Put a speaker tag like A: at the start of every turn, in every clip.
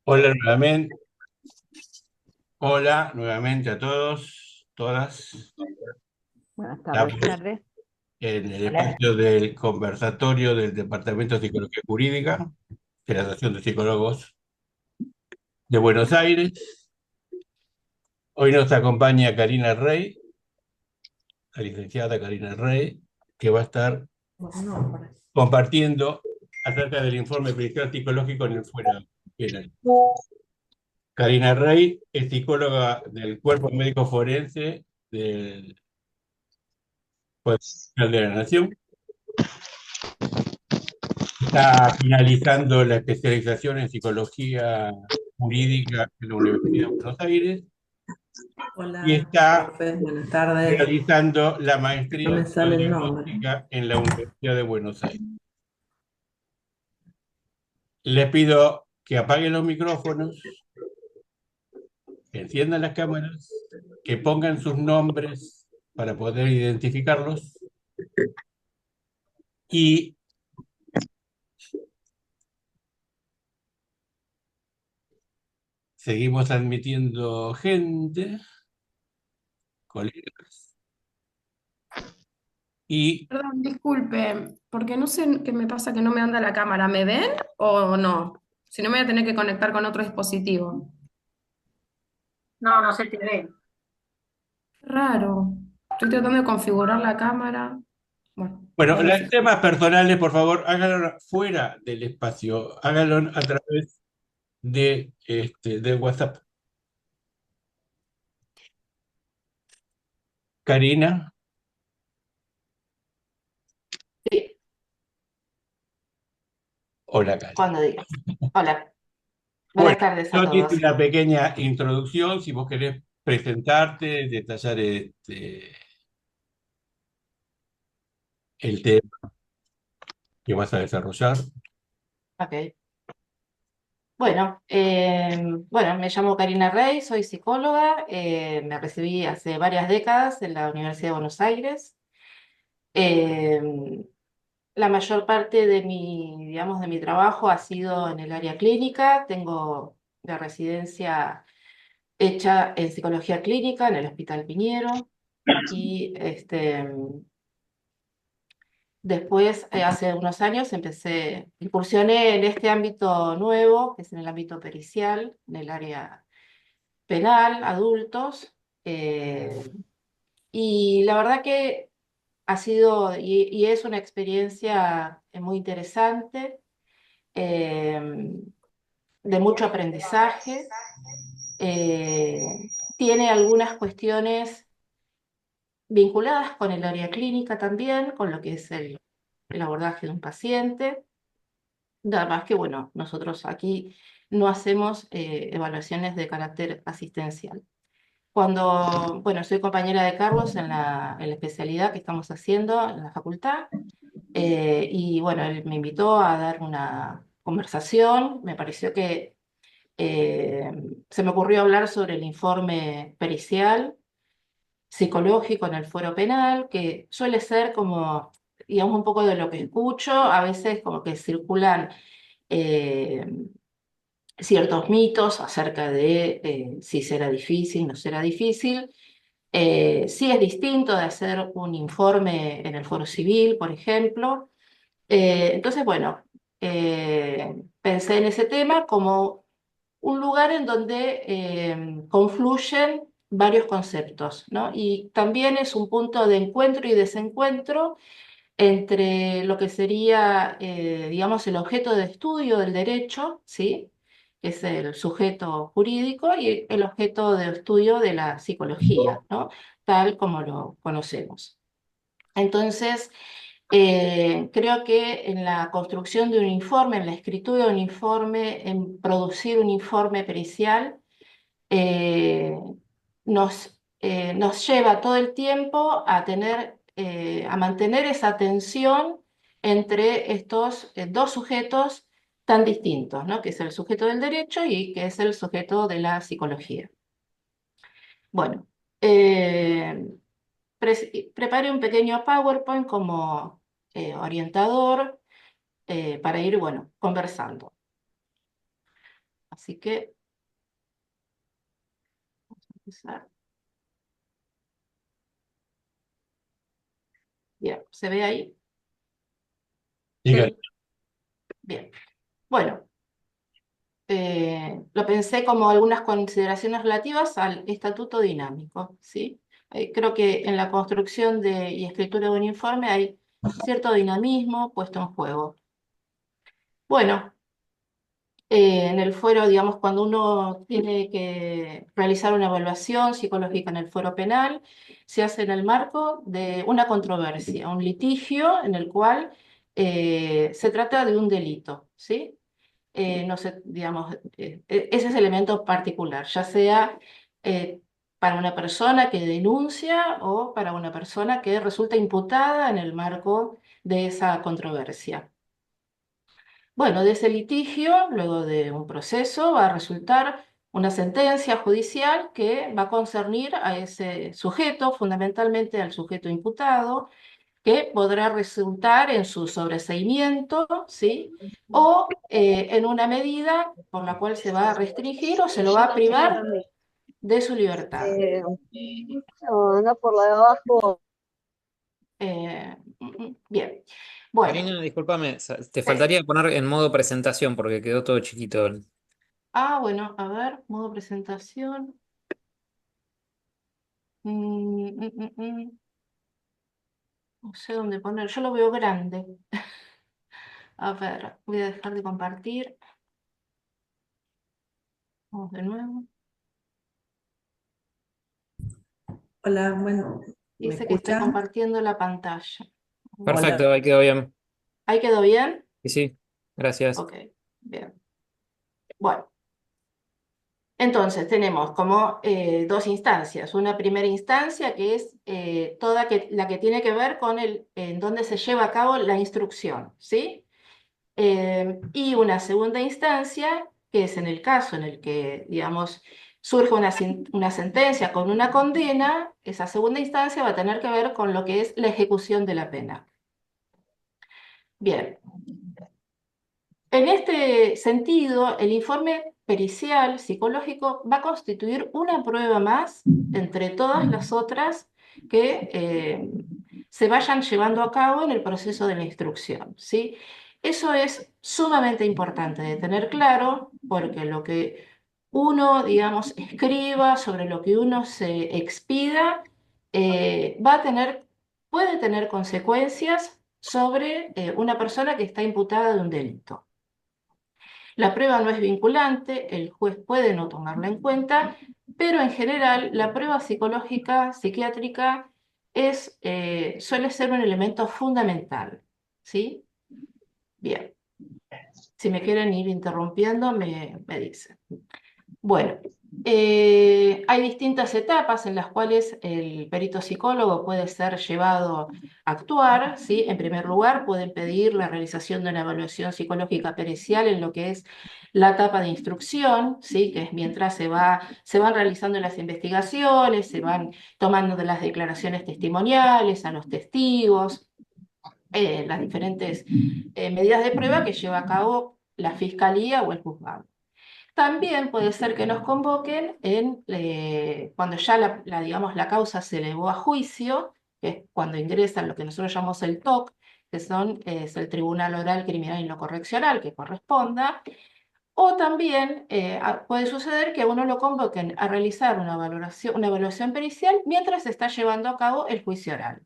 A: Hola nuevamente, hola nuevamente a todos, todas.
B: Buenas
A: Estamos
B: tardes. Tardes.
A: en el
B: Hola.
A: espacio del conversatorio del Departamento de Psicología Jurídica de la Asociación de Psicólogos de Buenos Aires. Hoy nos acompaña Karina Rey, la licenciada Karina Rey, que va a estar compartiendo acerca del informe pericial psicológico en el fuera penal. Karina Rey es psicóloga del Cuerpo Médico Forense del Poder Judicial de la Nación. Está finalizando la especialización en psicología jurídica en la Universidad de Buenos Aires y
C: Hola,
A: está
C: profe, buenas tardes.
A: realizando la
C: No
A: maestría en
C: me sale el nombre.
A: psicodiagnóstica en la Universidad de Buenos Aires. Les pido que apaguen los micrófonos, que enciendan las cámaras, que pongan sus nombres para poder identificarlos y seguimos admitiendo gente, colegas, y
D: Perdón, disculpe, porque no sé qué me pasa que no me anda la cámara. ¿Me ven o no? Si no, me voy a tener que conectar con otro dispositivo.
B: No, no se te ve.
D: Raro. Estoy tratando de configurar la cámara. Bueno,
A: bueno,
D: ya me
A: los
D: fijo.
A: temas personales, por favor, háganlo fuera del espacio, háganlo a través de WhatsApp. Karina,
B: Sí,
A: hola Karina.
B: cuando digas. Hola,
A: Bueno,
B: buenas tardes a
A: yo te hice
B: todos.
A: una pequeña introducción, si vos querés presentarte, detallar el tema que vas a desarrollar.
B: Ok. Bueno, bueno, me llamo Karina Rey, soy psicóloga, me recibí hace varias décadas en la Universidad de Buenos Aires. Eh, la mayor parte de mi, digamos, de mi trabajo ha sido en el área clínica. Tengo la residencia hecha en psicología clínica en el Hospital Piñero y después, hace unos años, incursioné en este ámbito nuevo, que es en el ámbito pericial, en el área penal, adultos, eh, y la verdad que ha sido y es una experiencia muy interesante, eh, de mucho aprendizaje. Tiene algunas cuestiones vinculadas con el área clínica también, con lo que es el abordaje de un paciente. Nada más que, bueno, nosotros aquí no hacemos evaluaciones de carácter asistencial. Cuando, bueno, soy compañera de Carlos en la especialidad que estamos haciendo en la facultad, y bueno, él me invitó a dar una conversación. Me pareció que eh, se me ocurrió hablar sobre el informe pericial psicológico en el fuero penal, que suele ser como, digamos, un poco de lo que escucho, a veces como que circulan eh, ciertos mitos acerca de si será difícil, no será difícil. Sí es distinto de hacer un informe en el foro civil, por ejemplo. Entonces, bueno, pensé en ese tema como un lugar en donde confluyen varios conceptos, ¿no? Y también es un punto de encuentro y desencuentro entre lo que sería, digamos, el objeto de estudio del derecho, ¿sí? Que es el sujeto jurídico, y el objeto de estudio de la psicología, ¿no? Tal como lo conocemos. Entonces, creo que en la construcción de un informe, en la escritura de un informe, en producir un informe pericial, eh, nos lleva todo el tiempo a tener, a mantener esa atención entre estos dos sujetos tan distintos, ¿no? Que es el sujeto del derecho y que es el sujeto de la psicología. Bueno, preparé un pequeño PowerPoint como orientador para ir, bueno, conversando. Así que vamos a empezar. Bien, ¿se ve ahí?
A: Diga,
D: Sí.
B: Bien. Bueno, lo pensé como algunas consideraciones relativas al estatuto dinámico, ¿sí? Creo que en la construcción y escritura de un informe hay cierto dinamismo puesto en juego. Bueno, en el fuero, digamos, cuando uno tiene que realizar una evaluación psicológica en el fuero penal, se hace en el marco de una controversia, un litigio en el cual se trata de un delito, ¿sí? No sé, digamos, ese es el elemento particular, ya sea para una persona que denuncia o para una persona que resulta imputada en el marco de esa controversia. Bueno, de ese litigio, luego de un proceso, va a resultar una sentencia judicial que va a concernir a ese sujeto, fundamentalmente al sujeto imputado, que podrá resultar en su sobreseimiento, ¿sí? O en una medida por la cual se va a restringir o se lo va a privar de su libertad.
E: No, anda por la de abajo.
B: Bien. Bueno,
F: Karina, discúlpame, te
B: sí.
F: faltaría poner en modo presentación porque quedó todo chiquito.
B: Bueno, a ver, modo presentación. Mm, mm, mm, mm. No sé dónde poner, yo lo veo grande. A ver, voy a dejar de compartir. Vamos de nuevo.
C: Hola, bueno, ¿me
B: Dice que estoy
C: escuchan?
B: compartiendo la pantalla.
C: Hola.
F: Perfecto, ahí quedó bien.
B: ¿Ahí quedó bien?
F: Y sí, gracias.
B: Ok, bien. Bueno, entonces tenemos como dos instancias. Una primera instancia que es la que tiene que ver con en dónde se lleva a cabo la instrucción, ¿sí? Y una segunda instancia, que es en el caso en el que, digamos, surge una sentencia con una condena, esa segunda instancia va a tener que ver con lo que es la ejecución de la pena. Bien, en este sentido, el informe pericial psicológico va a constituir una prueba más entre todas las otras que se vayan llevando a cabo en el proceso de la instrucción, ¿sí? Eso es sumamente importante de tener claro porque lo que uno, digamos, escriba, sobre lo que uno se expida, puede tener consecuencias sobre una persona que está imputada de un delito. La prueba no es vinculante, el juez puede no tomarla en cuenta, pero en general la prueba psicológica, psiquiátrica, suele ser un elemento fundamental, ¿sí? Bien, si me quieren ir interrumpiendo, me dicen. Bueno, hay distintas etapas en las cuales el perito psicólogo puede ser llevado a actuar, ¿sí? En primer lugar, pueden pedir la realización de una evaluación psicológica pericial en lo que es la etapa de instrucción, ¿sí? Que es mientras se van realizando las investigaciones, se van tomando de las declaraciones testimoniales a los testigos, las diferentes medidas de prueba que lleva a cabo la fiscalía o el juzgado. También puede ser que nos convoquen cuando ya digamos, la causa se elevó a juicio, que es cuando ingresan lo que nosotros llamamos el TOC, que es el Tribunal Oral Criminal y no Correccional, que corresponda. O también puede suceder que a uno lo convoquen a realizar una evaluación pericial mientras se está llevando a cabo el juicio oral.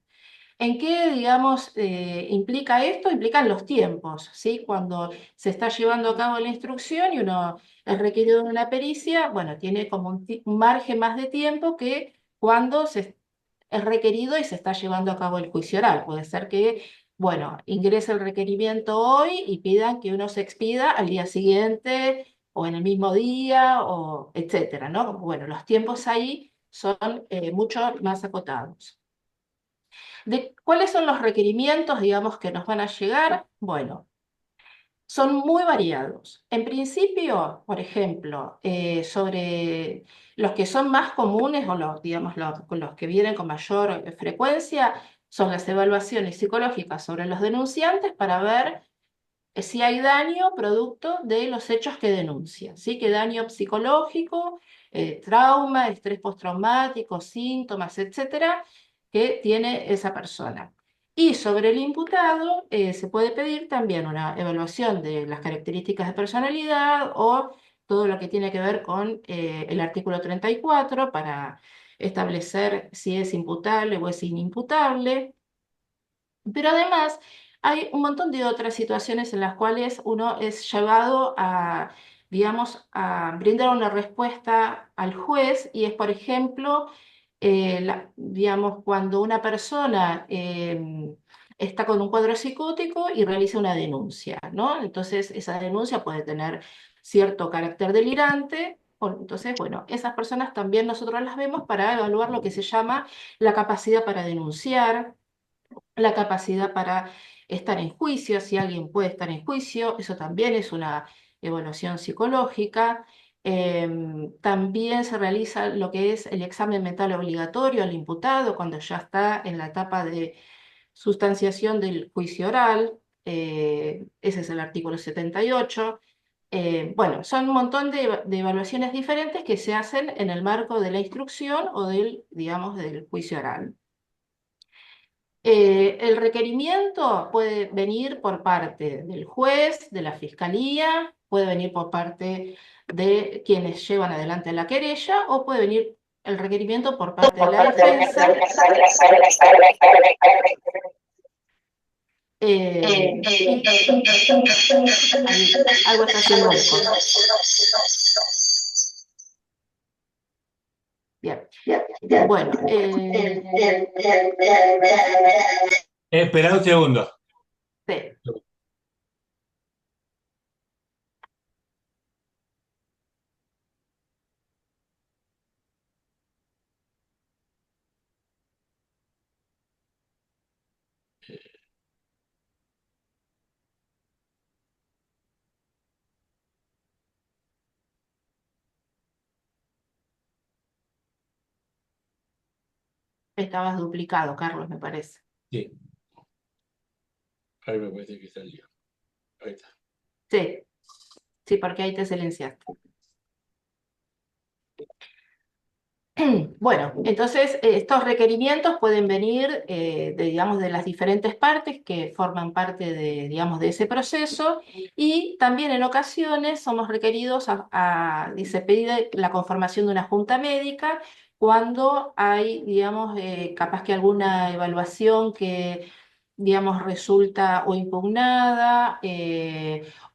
B: ¿En qué, digamos, implica esto? Implican los tiempos, ¿sí? Cuando se está llevando a cabo la instrucción y uno es requerido de una pericia, bueno, tiene como un margen más de tiempo que cuando es requerido y se está llevando a cabo el juicio oral. Puede ser que, bueno, ingrese el requerimiento hoy y pidan que uno se expida al día siguiente o en el mismo día, o etcétera, ¿no? Bueno, los tiempos ahí son mucho más acotados. ¿Cuáles son los requerimientos, digamos, que nos van a llegar? Bueno, son muy variados. En principio, por ejemplo, sobre los que son más comunes o los, digamos, los que vienen con mayor frecuencia son las evaluaciones psicológicas sobre los denunciantes para ver si hay daño producto de los hechos que denuncian, ¿sí? Que daño psicológico, trauma, estrés postraumático, síntomas, etcétera, que tiene esa persona. Y sobre el imputado se puede pedir también una evaluación de las características de personalidad o todo lo que tiene que ver con el artículo 34 para establecer si es imputable o es inimputable. Pero además hay un montón de otras situaciones en las cuales uno es llevado a, digamos, a brindar una respuesta al juez y es, por ejemplo, digamos, cuando una persona está con un cuadro psicótico y realiza una denuncia, ¿no? Entonces esa denuncia puede tener cierto carácter delirante. Entonces, bueno, esas personas también nosotros las vemos para evaluar lo que se llama la capacidad para denunciar, la capacidad para estar en juicio, si alguien puede estar en juicio, eso también es una evaluación psicológica. También se realiza lo que es el examen mental obligatorio al imputado cuando ya está en la etapa de sustanciación del juicio oral. Ese es el artículo 78. Bueno, son un montón de evaluaciones diferentes que se hacen en el marco de la instrucción o del, digamos, del juicio oral. El requerimiento puede venir por parte del juez, de la fiscalía, puede venir por parte de quienes llevan adelante la querella o puede venir el requerimiento por parte de la defensa. Algo está haciendo eco. Bien. Bueno,
A: espera un segundo.
B: sí. Estabas duplicado, Carlos, me parece.
A: Sí. Ahí me parece que salió. Ahí está.
B: Sí, sí, porque ahí te silenciaste. Bueno, entonces estos requerimientos pueden venir digamos, de las diferentes partes que forman parte de, digamos, de ese proceso y también en ocasiones somos requeridos se pide la conformación de una junta médica cuando hay, digamos, capaz que alguna evaluación que, digamos, resulta o impugnada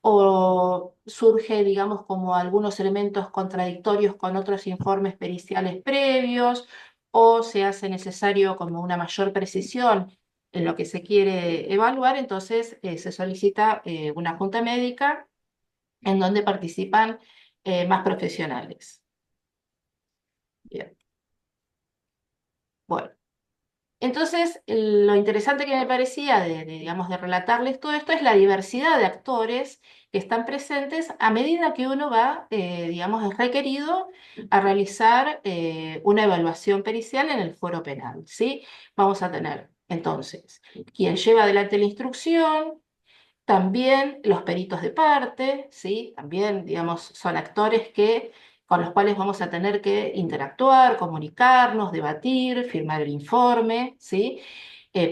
B: o surge, digamos, como algunos elementos contradictorios con otros informes periciales previos, o se hace necesario como una mayor precisión en lo que se quiere evaluar, entonces se solicita una junta médica en donde participan más profesionales. Bien. Bueno. Entonces, lo interesante que me parecía digamos, de relatarles todo esto es la diversidad de actores que están presentes a medida que uno va, digamos, es requerido a realizar una evaluación pericial en el fuero penal, ¿sí? Vamos a tener, entonces, quien lleva adelante la instrucción, también los peritos de parte, ¿sí? También, digamos, son actores con los cuales vamos a tener que interactuar, comunicarnos, debatir, firmar el informe, ¿sí?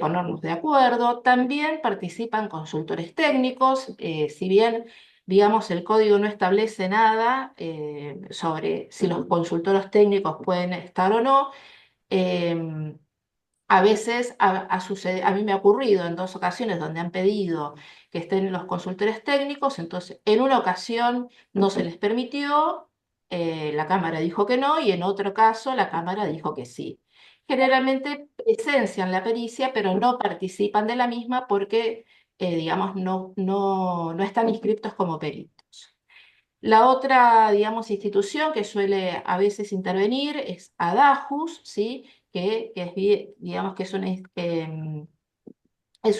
B: Ponernos de acuerdo. También participan consultores técnicos, si bien, digamos, el código no establece nada sobre si los consultores técnicos pueden estar o no. A veces a mí me ha ocurrido en 2 ocasiones donde han pedido que estén los consultores técnicos, entonces en una ocasión no se les permitió, la Cámara dijo que no y en otro caso la Cámara dijo que sí. Generalmente presencian la pericia, pero no participan de la misma porque, digamos, no están inscriptos como peritos. La otra, digamos, institución que suele a veces intervenir es ADAJUS, ¿sí? Que digamos que es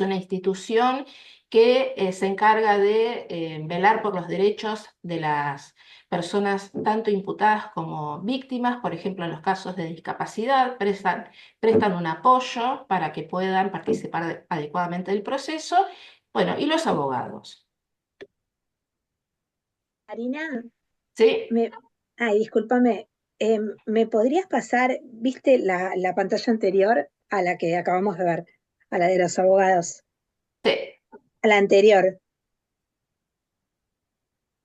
B: una institución que se encarga de velar por los derechos de las personas tanto imputadas como víctimas. Por ejemplo, en los casos de discapacidad, prestan un apoyo para que puedan participar adecuadamente del proceso. Bueno, y los abogados.
G: Karina,
B: ¿Sí?
G: ay, discúlpame, ¿me podrías pasar, viste la pantalla anterior a la que acabamos de ver, a la de los abogados,
B: Sí,
G: a la anterior?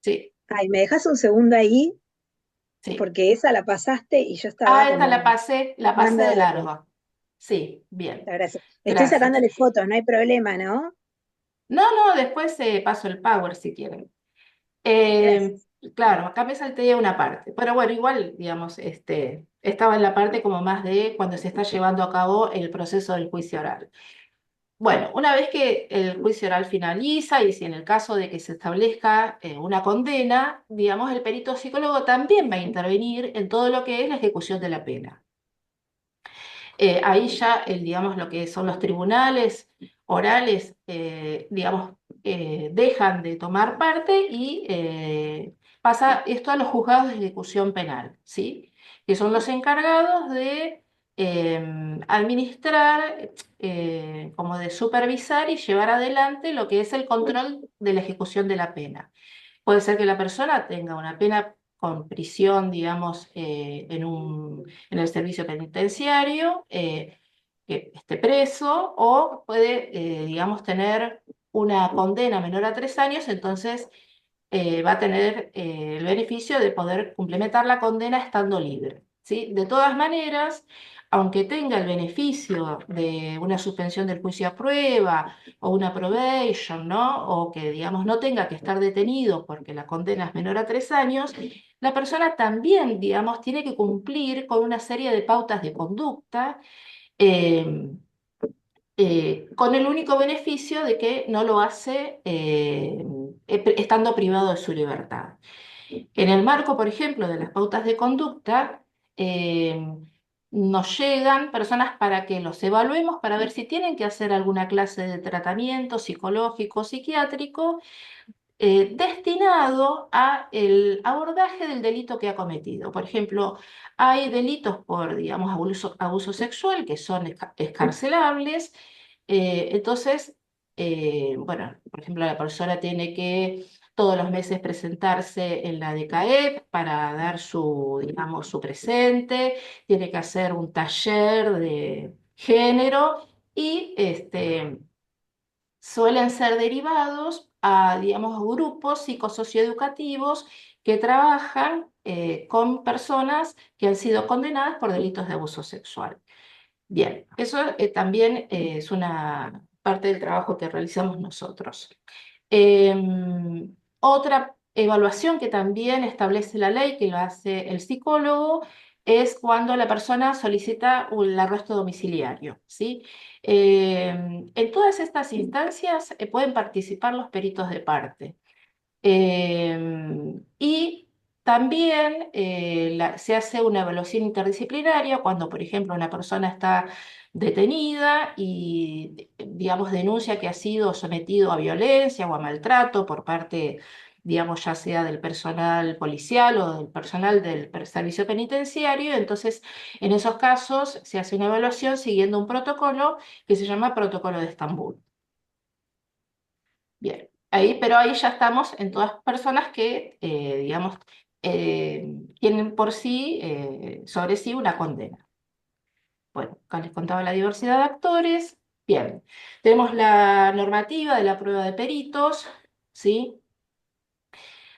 B: sí,
G: Ay, ¿me dejas un segundo ahí?
B: sí.
G: Porque esa la pasaste y yo estaba
B: Ah, esta la
G: como
B: pasé
G: dando
B: de
G: datos.
B: largo. Sí, bien,
G: Gracias. Estoy
B: gracias.
G: sacándole fotos, no hay problema, ¿no?
B: No, no, después paso el power si quieren. Eh,
G: Gracias.
B: claro, acá me salté una parte, pero bueno, igual, digamos, estaba en la parte como más de cuando se está llevando a cabo el proceso del juicio oral. Bueno, una vez que el juicio oral finaliza y si en el caso de que se establezca una condena, digamos, el perito psicólogo también va a intervenir en todo lo que es la ejecución de la pena. Ahí ya, digamos, lo que son los tribunales orales, digamos, dejan de tomar parte y pasa esto a los juzgados de ejecución penal, ¿sí? Que son los encargados de administrar, como de supervisar y llevar adelante lo que es el control de la ejecución de la pena. Puede ser que la persona tenga una pena con prisión, digamos, en el servicio penitenciario, que esté preso, o puede, digamos, tener una condena menor a 3 años, entonces va a tener el beneficio de poder complementar la condena estando libre, ¿sí? De todas maneras, aunque tenga el beneficio de una suspensión del juicio a prueba o una probation, ¿no? O que, digamos, no tenga que estar detenido porque la condena es menor a 3 años, la persona también, digamos, tiene que cumplir con una serie de pautas de conducta. eh, con el único beneficio de que no lo hace estando privado de su libertad. En el marco, por ejemplo, de las pautas de conducta, eh, nos llegan personas para que los evaluemos para ver si tienen que hacer alguna clase de tratamiento psicológico, psiquiátrico, destinado a el abordaje del delito que ha cometido. Por ejemplo, hay delitos por, digamos, abuso sexual que son escarcelables. Entonces, bueno, por ejemplo, la persona tiene que todos los meses presentarse en la DKEP para dar su, digamos, su presente, tiene que hacer un taller de género y suelen ser derivados a, digamos, grupos psicosocioeducativos que trabajan con personas que han sido condenadas por delitos de abuso sexual. Bien, eso también es una parte del trabajo que realizamos nosotros. Otra evaluación que también establece la ley, que lo hace el psicólogo, es cuando la persona solicita el arresto domiciliario, ¿sí? En todas estas instancias pueden participar los peritos de parte. Y también se hace una evaluación interdisciplinaria cuando, por ejemplo, una persona está detenida y, digamos, denuncia que ha sido sometido a violencia o a maltrato por parte, digamos, ya sea del personal policial o del personal del servicio penitenciario. Entonces, en esos casos se hace una evaluación siguiendo un protocolo que se llama Protocolo de Estambul. Bien, ahí, pero ahí ya estamos en todas personas que, digamos, tienen por sí, sobre sí, una condena. Bueno, acá les contaba la diversidad de actores. Bien, tenemos la normativa de la prueba de peritos, ¿sí?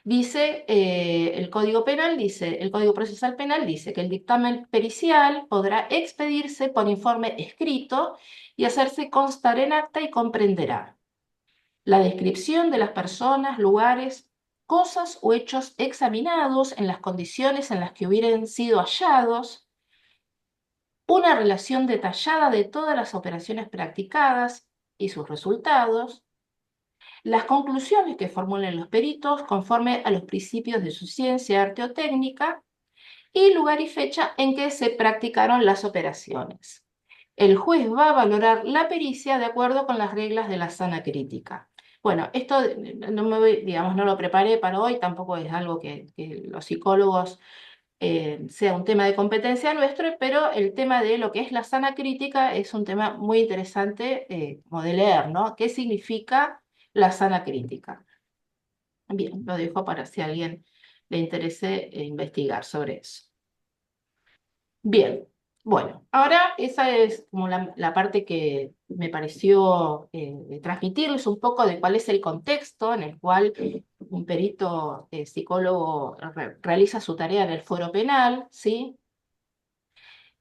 B: Dice, el Código Penal dice, el Código Procesal Penal dice que el dictamen pericial podrá expedirse por informe escrito y hacerse constar en acta y comprenderá la descripción de las personas, lugares, cosas o hechos examinados en las condiciones en las que hubieran sido hallados, una relación detallada de todas las operaciones practicadas y sus resultados, las conclusiones que formulen los peritos conforme a los principios de su ciencia, arte o técnica, y lugar y fecha en que se practicaron las operaciones. El juez va a valorar la pericia de acuerdo con las reglas de la sana crítica. Bueno, esto no me digamos, no lo preparé para hoy, tampoco es algo que los psicólogos sea un tema de competencia nuestro, pero el tema de lo que es la sana crítica es un tema muy interesante como de leer, ¿no? ¿Qué significa la sana crítica? Bien, lo dejo para si a alguien le interese investigar sobre eso. Bien, bueno, ahora esa es como la parte que me pareció transmitirles un poco de cuál es el contexto en el cual un perito psicólogo realiza su tarea en el foro penal, ¿sí?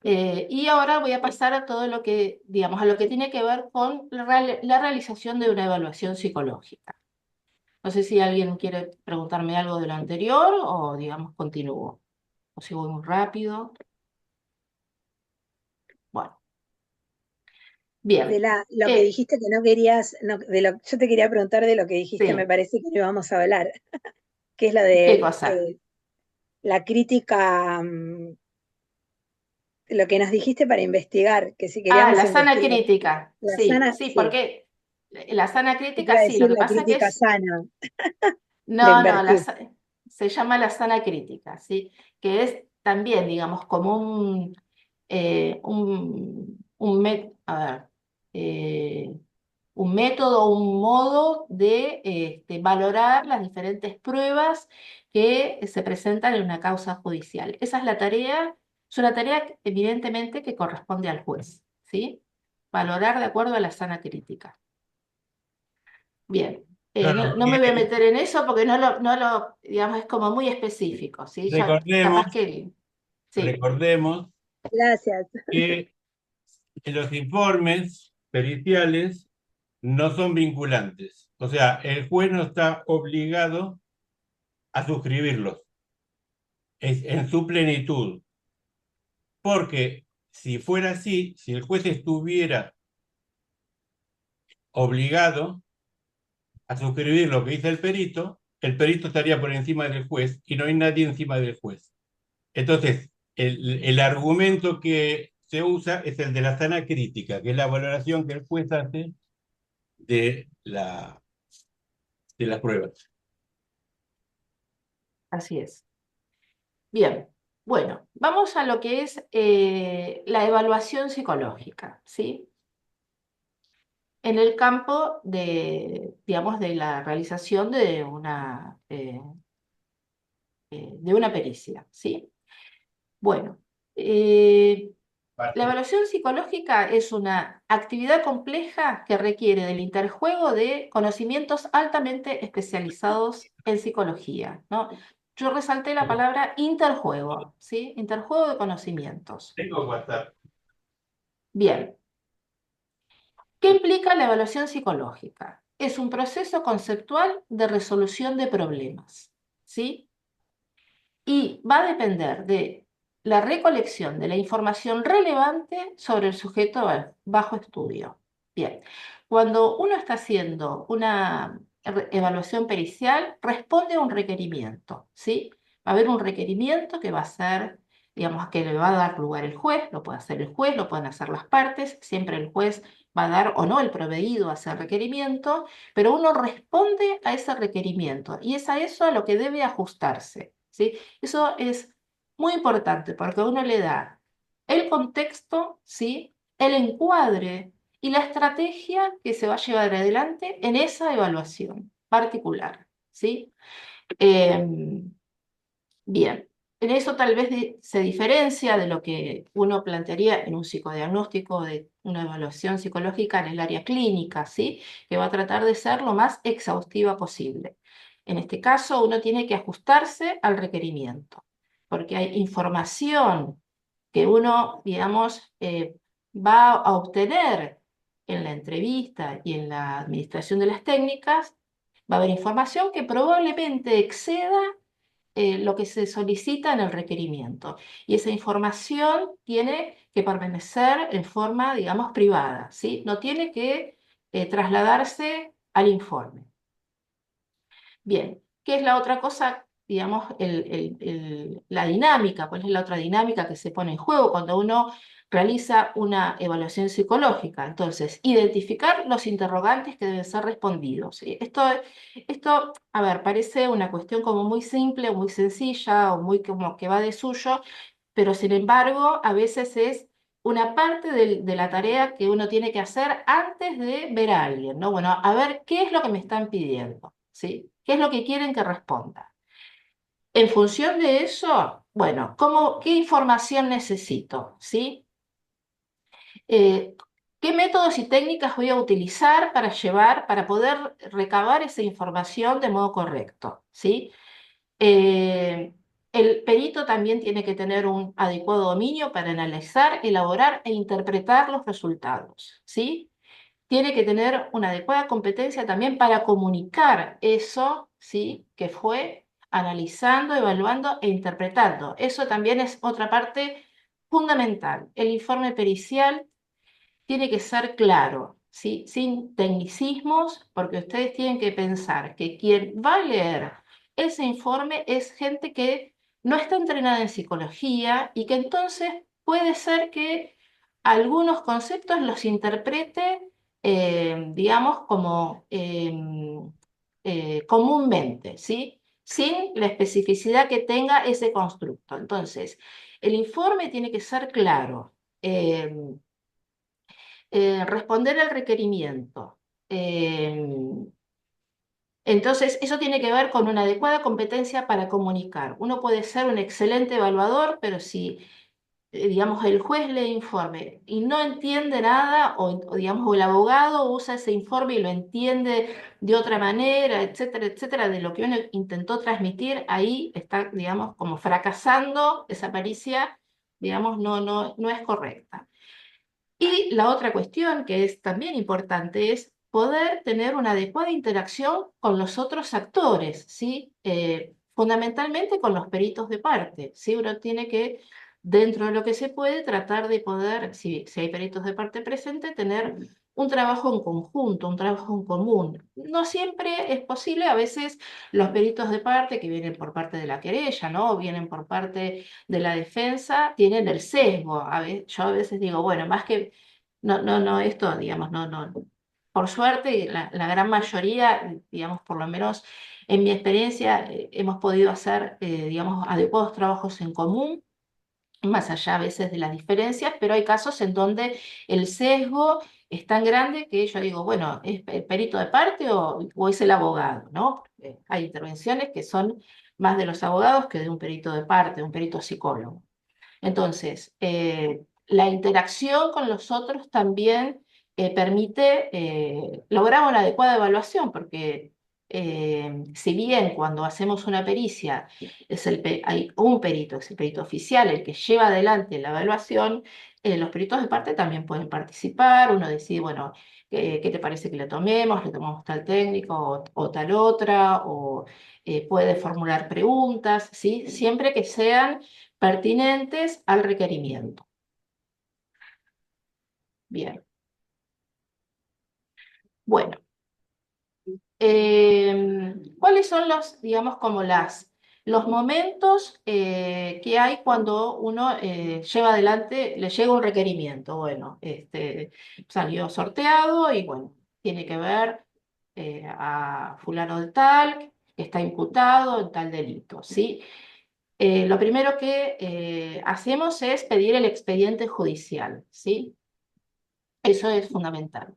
B: Y ahora voy a pasar a todo lo que, digamos, a lo que tiene que ver con la realización de una evaluación psicológica. No sé si alguien quiere preguntarme algo de lo anterior o, digamos, continúo. O si voy muy rápido. Bueno, bien.
G: Lo que dijiste que no querías, yo te quería preguntar de lo que dijiste,
B: Sí.
G: me parece que no íbamos a hablar, que es lo
B: ¿Qué
G: de
B: cosa?
G: la crítica, lo que nos dijiste para investigar, que si queríamos
B: La sana
G: investigar.
B: crítica.
G: La
B: Sí,
G: sana,
B: sí,
G: sí,
B: porque la sana
G: te
B: crítica,
G: iba a
B: sí, lo
G: decir
B: que
G: la
B: pasa que
G: crítica
B: es.
G: sana, de
B: No, no,
G: invertir.
B: se llama la sana crítica, ¿sí? Que es también, digamos, como a ver, un método, un modo de valorar las diferentes pruebas que se presentan en una causa judicial. Esa es la tarea, es una tarea evidentemente que corresponde al juez, ¿sí? Valorar de acuerdo a la sana crítica. Bien.
A: Claro,
B: No me voy a meter en eso porque digamos, es como muy específico, ¿sí? Ya,
A: recordemos,
B: capaz que, sí,
A: recordemos
G: Gracias.
A: que los informes periciales no son vinculantes. O sea, el juez no está obligado a suscribirlos en su plenitud. Porque si fuera así, si el juez estuviera obligado a suscribir lo que dice el perito estaría por encima del juez y no hay nadie encima del juez. Entonces, el argumento que se usa es el de la sana crítica, que es la valoración que el juez hace de, de las pruebas.
B: así es. Bien, bueno, vamos a lo que es la evaluación psicológica, ¿sí? En el campo digamos, de la realización de una pericia, ¿sí? Bueno, la evaluación psicológica es una actividad compleja que requiere del interjuego de conocimientos altamente especializados en psicología, ¿no? Yo resalté la palabra interjuego, ¿sí? Interjuego de conocimientos.
A: Tengo WhatsApp.
B: Bien, ¿qué implica la evaluación psicológica? Es un proceso conceptual de resolución de problemas, ¿sí? Y va a depender de la recolección de la información relevante sobre el sujeto bajo estudio. Bien, cuando uno está haciendo una evaluación pericial, responde a un requerimiento, ¿sí? Va a haber un requerimiento que va a ser, digamos, que le va a dar lugar el juez, lo puede hacer el juez, lo pueden hacer las partes, siempre el juez va a dar o no el proveído a ese requerimiento, pero uno responde a ese requerimiento y es a eso a lo que debe ajustarse, ¿sí? Eso es muy importante porque uno le da el contexto, ¿sí? El encuadre y la estrategia que se va a llevar adelante en esa evaluación particular, ¿sí? Bien, en eso tal vez se diferencia de lo que uno plantearía en un psicodiagnóstico de una evaluación psicológica en el área clínica, ¿sí? Que va a tratar de ser lo más exhaustiva posible. En este caso, uno tiene que ajustarse al requerimiento, porque hay información que uno, digamos, va a obtener en la entrevista y en la administración de las técnicas, va a haber información que probablemente exceda lo que se solicita en el requerimiento. Y esa información tiene que permanecer en forma, digamos, privada, ¿sí? No tiene que trasladarse al informe. Bien, ¿qué es la otra cosa digamos, la dinámica, cuál es la otra dinámica que se pone en juego cuando uno realiza una evaluación psicológica. Entonces, identificar los interrogantes que deben ser respondidos. ¿Sí? Esto, a ver, parece una cuestión como muy simple, muy sencilla, o muy como que va de suyo, pero sin embargo, a veces es una parte de la tarea que uno tiene que hacer antes de ver a alguien, ¿no? Bueno, a ver qué es lo que me están pidiendo, ¿sí? ¿Qué es lo que quieren que responda? En función de eso, bueno, ¿qué información necesito? ¿Sí? Eh, ¿Qué métodos y técnicas voy a utilizar para poder recabar esa información de modo correcto? ¿Sí? Eh, el perito también tiene que tener un adecuado dominio para analizar, elaborar e interpretar los resultados, ¿sí? Tiene que tener una adecuada competencia también para comunicar eso, ¿sí? Que fue analizando, evaluando e interpretando. Eso también es otra parte fundamental. El informe pericial tiene que ser claro, ¿sí? Sin tecnicismos, porque ustedes tienen que pensar que quien va a leer ese informe es gente que no está entrenada en psicología y que entonces puede ser que algunos conceptos los interprete, digamos, como comúnmente, ¿sí? Sin la especificidad que tenga ese constructo. Entonces, el informe tiene que ser claro. Responder al requerimiento. Entonces, eso tiene que ver con una adecuada competencia para comunicar. Uno puede ser un excelente evaluador, pero si, digamos, el juez lee informe y no entiende nada, digamos, o el abogado usa ese informe y lo entiende de otra manera, etcétera, etcétera, de lo que uno intentó transmitir, ahí está, digamos, como fracasando esa pericia, digamos, no es correcta. Y la otra cuestión que es también importante es poder tener una adecuada interacción con los otros actores, ¿sí? Fundamentalmente con los peritos de parte, ¿sí? Uno tiene que, dentro de lo que se puede, tratar de poder, si hay peritos de parte presente, tener un trabajo en conjunto, un trabajo en común. No siempre es posible, a veces los peritos de parte que vienen por parte de la querella, ¿no? O vienen por parte de la defensa, tienen el sesgo. Yo a veces digo, bueno, más que, no, esto, digamos, no. Por suerte, la gran mayoría, digamos, por lo menos en mi experiencia, hemos podido hacer, digamos, adecuados trabajos en común, más allá a veces de las diferencias, pero hay casos en donde el sesgo es tan grande que yo digo, bueno, ¿es el perito de parte o es el abogado? ¿No? Porque hay intervenciones que son más de los abogados que de un perito de parte, de un perito psicólogo. Entonces, la interacción con los otros también permite lograr una adecuada evaluación, porque si bien cuando hacemos una pericia hay un perito, es el perito oficial, el que lleva adelante la evaluación, los peritos de parte también pueden participar, uno decide, bueno, ¿qué te parece que le tomamos tal técnico o tal otra, o puede formular preguntas, ¿sí? Siempre que sean pertinentes al requerimiento. Bien. Bueno, ¿cuáles son digamos, como los momentos que hay cuando uno lleva adelante, le llega un requerimiento? Bueno, salió sorteado y bueno, tiene que ver a fulano de tal, que está imputado en tal delito, ¿sí? Lo primero que hacemos es pedir el expediente judicial, ¿sí? Eso es fundamental.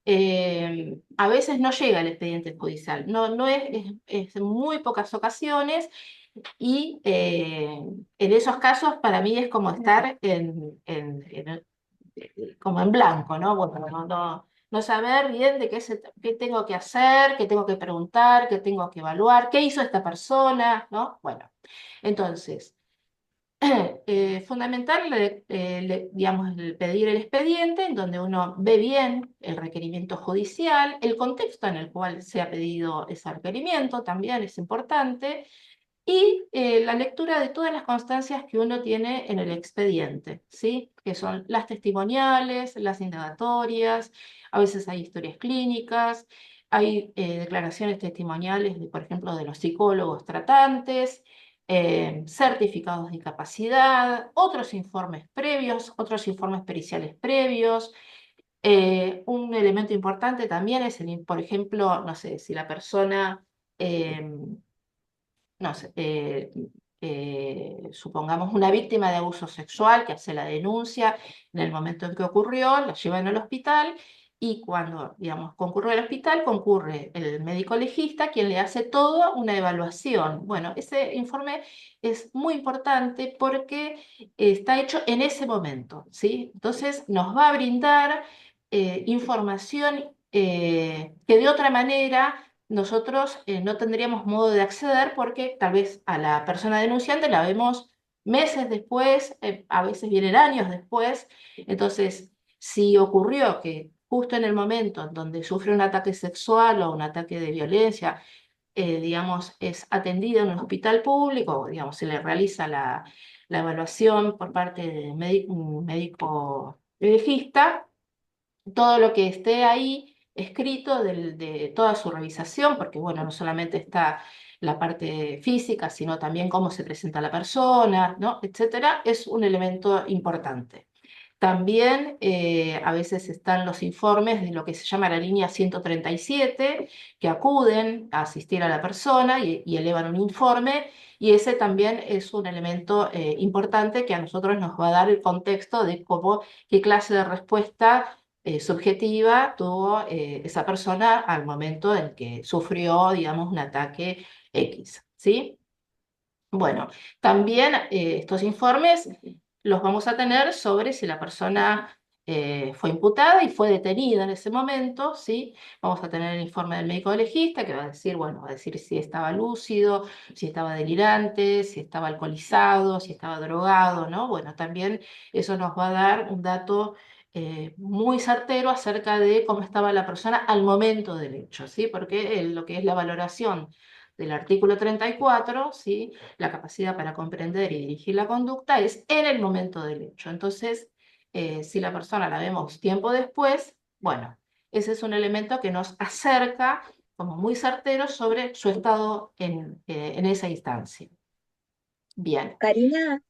B: A veces no llega el expediente judicial, no es en muy pocas ocasiones y en esos casos para mí es como estar como en blanco, ¿no? Bueno, no saber bien de qué tengo que hacer, qué tengo que preguntar, qué tengo que evaluar, qué hizo esta persona, ¿no? Bueno, entonces, fundamental, digamos, el pedir el expediente en donde uno ve bien el requerimiento judicial, el contexto en el cual se ha pedido ese requerimiento también es importante, y la lectura de todas las constancias que uno tiene en el expediente, ¿sí? Que son las testimoniales, las indagatorias, a veces hay historias clínicas, hay declaraciones testimoniales, por ejemplo, de los psicólogos tratantes, certificados de incapacidad, otros informes previos, otros informes periciales previos. Un elemento importante también es, por ejemplo, no sé, si la persona, no sé, supongamos una víctima de abuso sexual que hace la denuncia en el momento en que ocurrió, la llevan al hospital y cuando, digamos, concurre al hospital, concurre el médico legista, quien le hace toda una evaluación. Bueno, ese informe es muy importante porque está hecho en ese momento, ¿sí? Entonces nos va a brindar información que de otra manera nosotros no tendríamos modo de acceder porque tal vez a la persona denunciante la vemos meses después, a veces vienen años después. Entonces, si ocurrió que justo en el momento en donde sufre un ataque sexual o un ataque de violencia, digamos, es atendida en un hospital público, digamos, se le realiza la evaluación por parte de un médico legista, todo lo que esté ahí escrito de toda su revisación, porque bueno, no solamente está la parte física, sino también cómo se presenta la persona, ¿no? Etcétera, es un elemento importante. También a veces están los informes de lo que se llama la línea 137, que acuden a asistir a la persona y elevan un informe, y ese también es un elemento importante que a nosotros nos va a dar el contexto de qué clase de respuesta subjetiva tuvo esa persona al momento en que sufrió, digamos, un ataque X, ¿sí? Bueno, también estos informes los vamos a tener sobre si la persona fue imputada y fue detenida en ese momento, ¿sí? Vamos a tener el informe del médico legista que va a decir, bueno, va a decir si estaba lúcido, si estaba delirante, si estaba alcoholizado, si estaba drogado, ¿no? Bueno, también eso nos va a dar un dato muy certero acerca de cómo estaba la persona al momento del hecho, ¿sí? Porque lo que es la valoración del artículo 34, ¿sí? La capacidad para comprender y dirigir la conducta es en el momento del hecho. Entonces, si la persona la vemos tiempo después, bueno, ese es un elemento que nos acerca como muy certero sobre su estado en esa instancia. Bien,
G: Karina,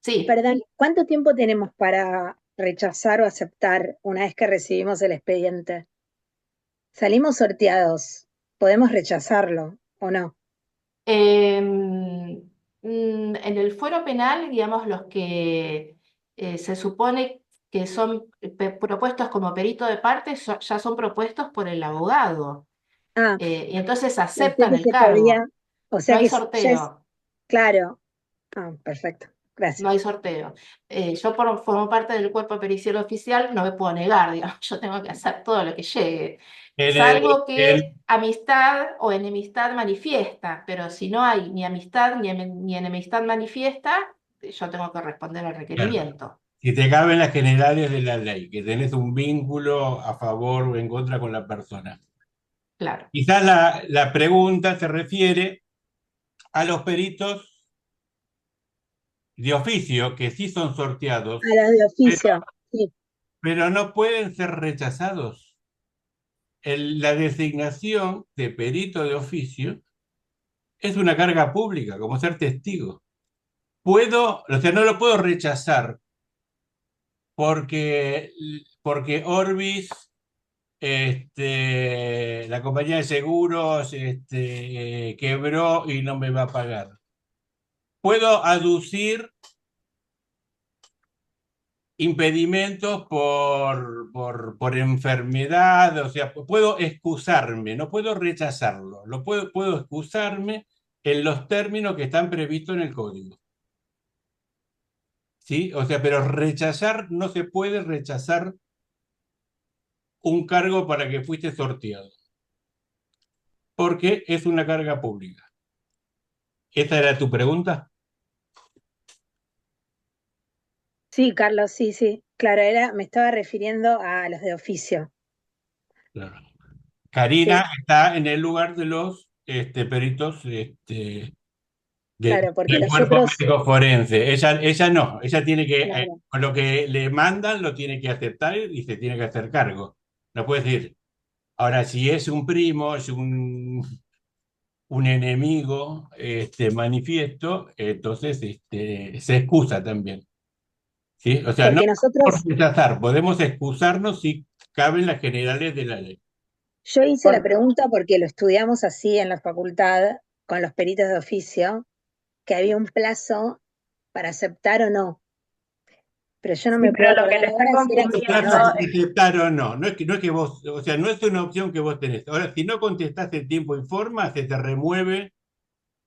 B: sí.
G: perdón, ¿cuánto tiempo tenemos para rechazar o aceptar una vez que recibimos el expediente? Salimos sorteados, ¿podemos rechazarlo o no?
B: En el fuero penal, digamos, los que se supone que son propuestos como perito de parte ya son propuestos por el abogado.
G: Ah,
B: Y entonces
G: pensé
B: aceptan
G: que
B: el
G: se podía,
B: cargo.
G: o
B: No
G: sea
B: hay
G: que ya es
B: sorteo,
G: claro. Ah, perfecto,
B: no
G: gracias.
B: hay sorteo. Yo formo parte del cuerpo pericial oficial, no me puedo negar, digamos, yo tengo que hacer todo lo que llegue.
A: En
B: Salvo
A: el-
B: que amistad o enemistad manifiesta, pero si no hay ni amistad ni enemistad manifiesta, yo tengo que responder al
A: claro,
B: requerimiento.
A: si te caben las generales de la ley, que tenés un vínculo a favor o en contra con la persona.
B: Claro.
A: Quizás la pregunta se refiere a los peritos de oficio, que sí son
G: A
A: sorteados,
G: los de
A: pero,
G: oficio, sí,
A: pero no pueden ser rechazados. La designación de perito de oficio es una carga pública, como ser testigo. O sea, no lo puedo rechazar porque Orbis, la compañía de seguros, quebró y no me va a pagar. Puedo aducir impedimentos por enfermedad, o sea, puedo excusarme, no puedo rechazarlo, puedo excusarme en los términos que están previstos en el código. ¿Sí? O sea, pero rechazar, no se puede rechazar un cargo para que fuiste sorteado, porque es una carga pública. ¿Esa era tu pregunta?
G: sí, Carlos, sí, sí, claro, me estaba refiriendo a los de oficio,
A: Claro. Karina
G: sí,
A: está en el lugar de los peritos
G: claro, porque
A: del
G: los
A: cuerpo
G: otros,
A: médico forense. Ella no, ella tiene que,
G: claro,
A: con lo que le mandan, lo tiene que aceptar y se tiene que hacer cargo. No puede decir, Ahora, si es un primo, es un enemigo manifiesto, entonces se excusa también. ¿Sí? O sea, no
G: Porque
A: por
G: nosotros,
A: rechazar, podemos excusarnos si caben las generales de la ley.
G: yo hice la
C: Por-
G: pregunta porque lo estudiamos así en la facultad con los peritos de oficio, que había un plazo para aceptar o no, pero yo no
H: Sí,
G: me puedo
H: pero lo que
G: acordar
H: te está
G: ahora si era que
H: confundiendo
A: Plazo
G: no.
A: de aceptar o no, no es que vos, o sea, no es una opción que vos tenés. Ahora, si no contestás en tiempo y forma, se te remueve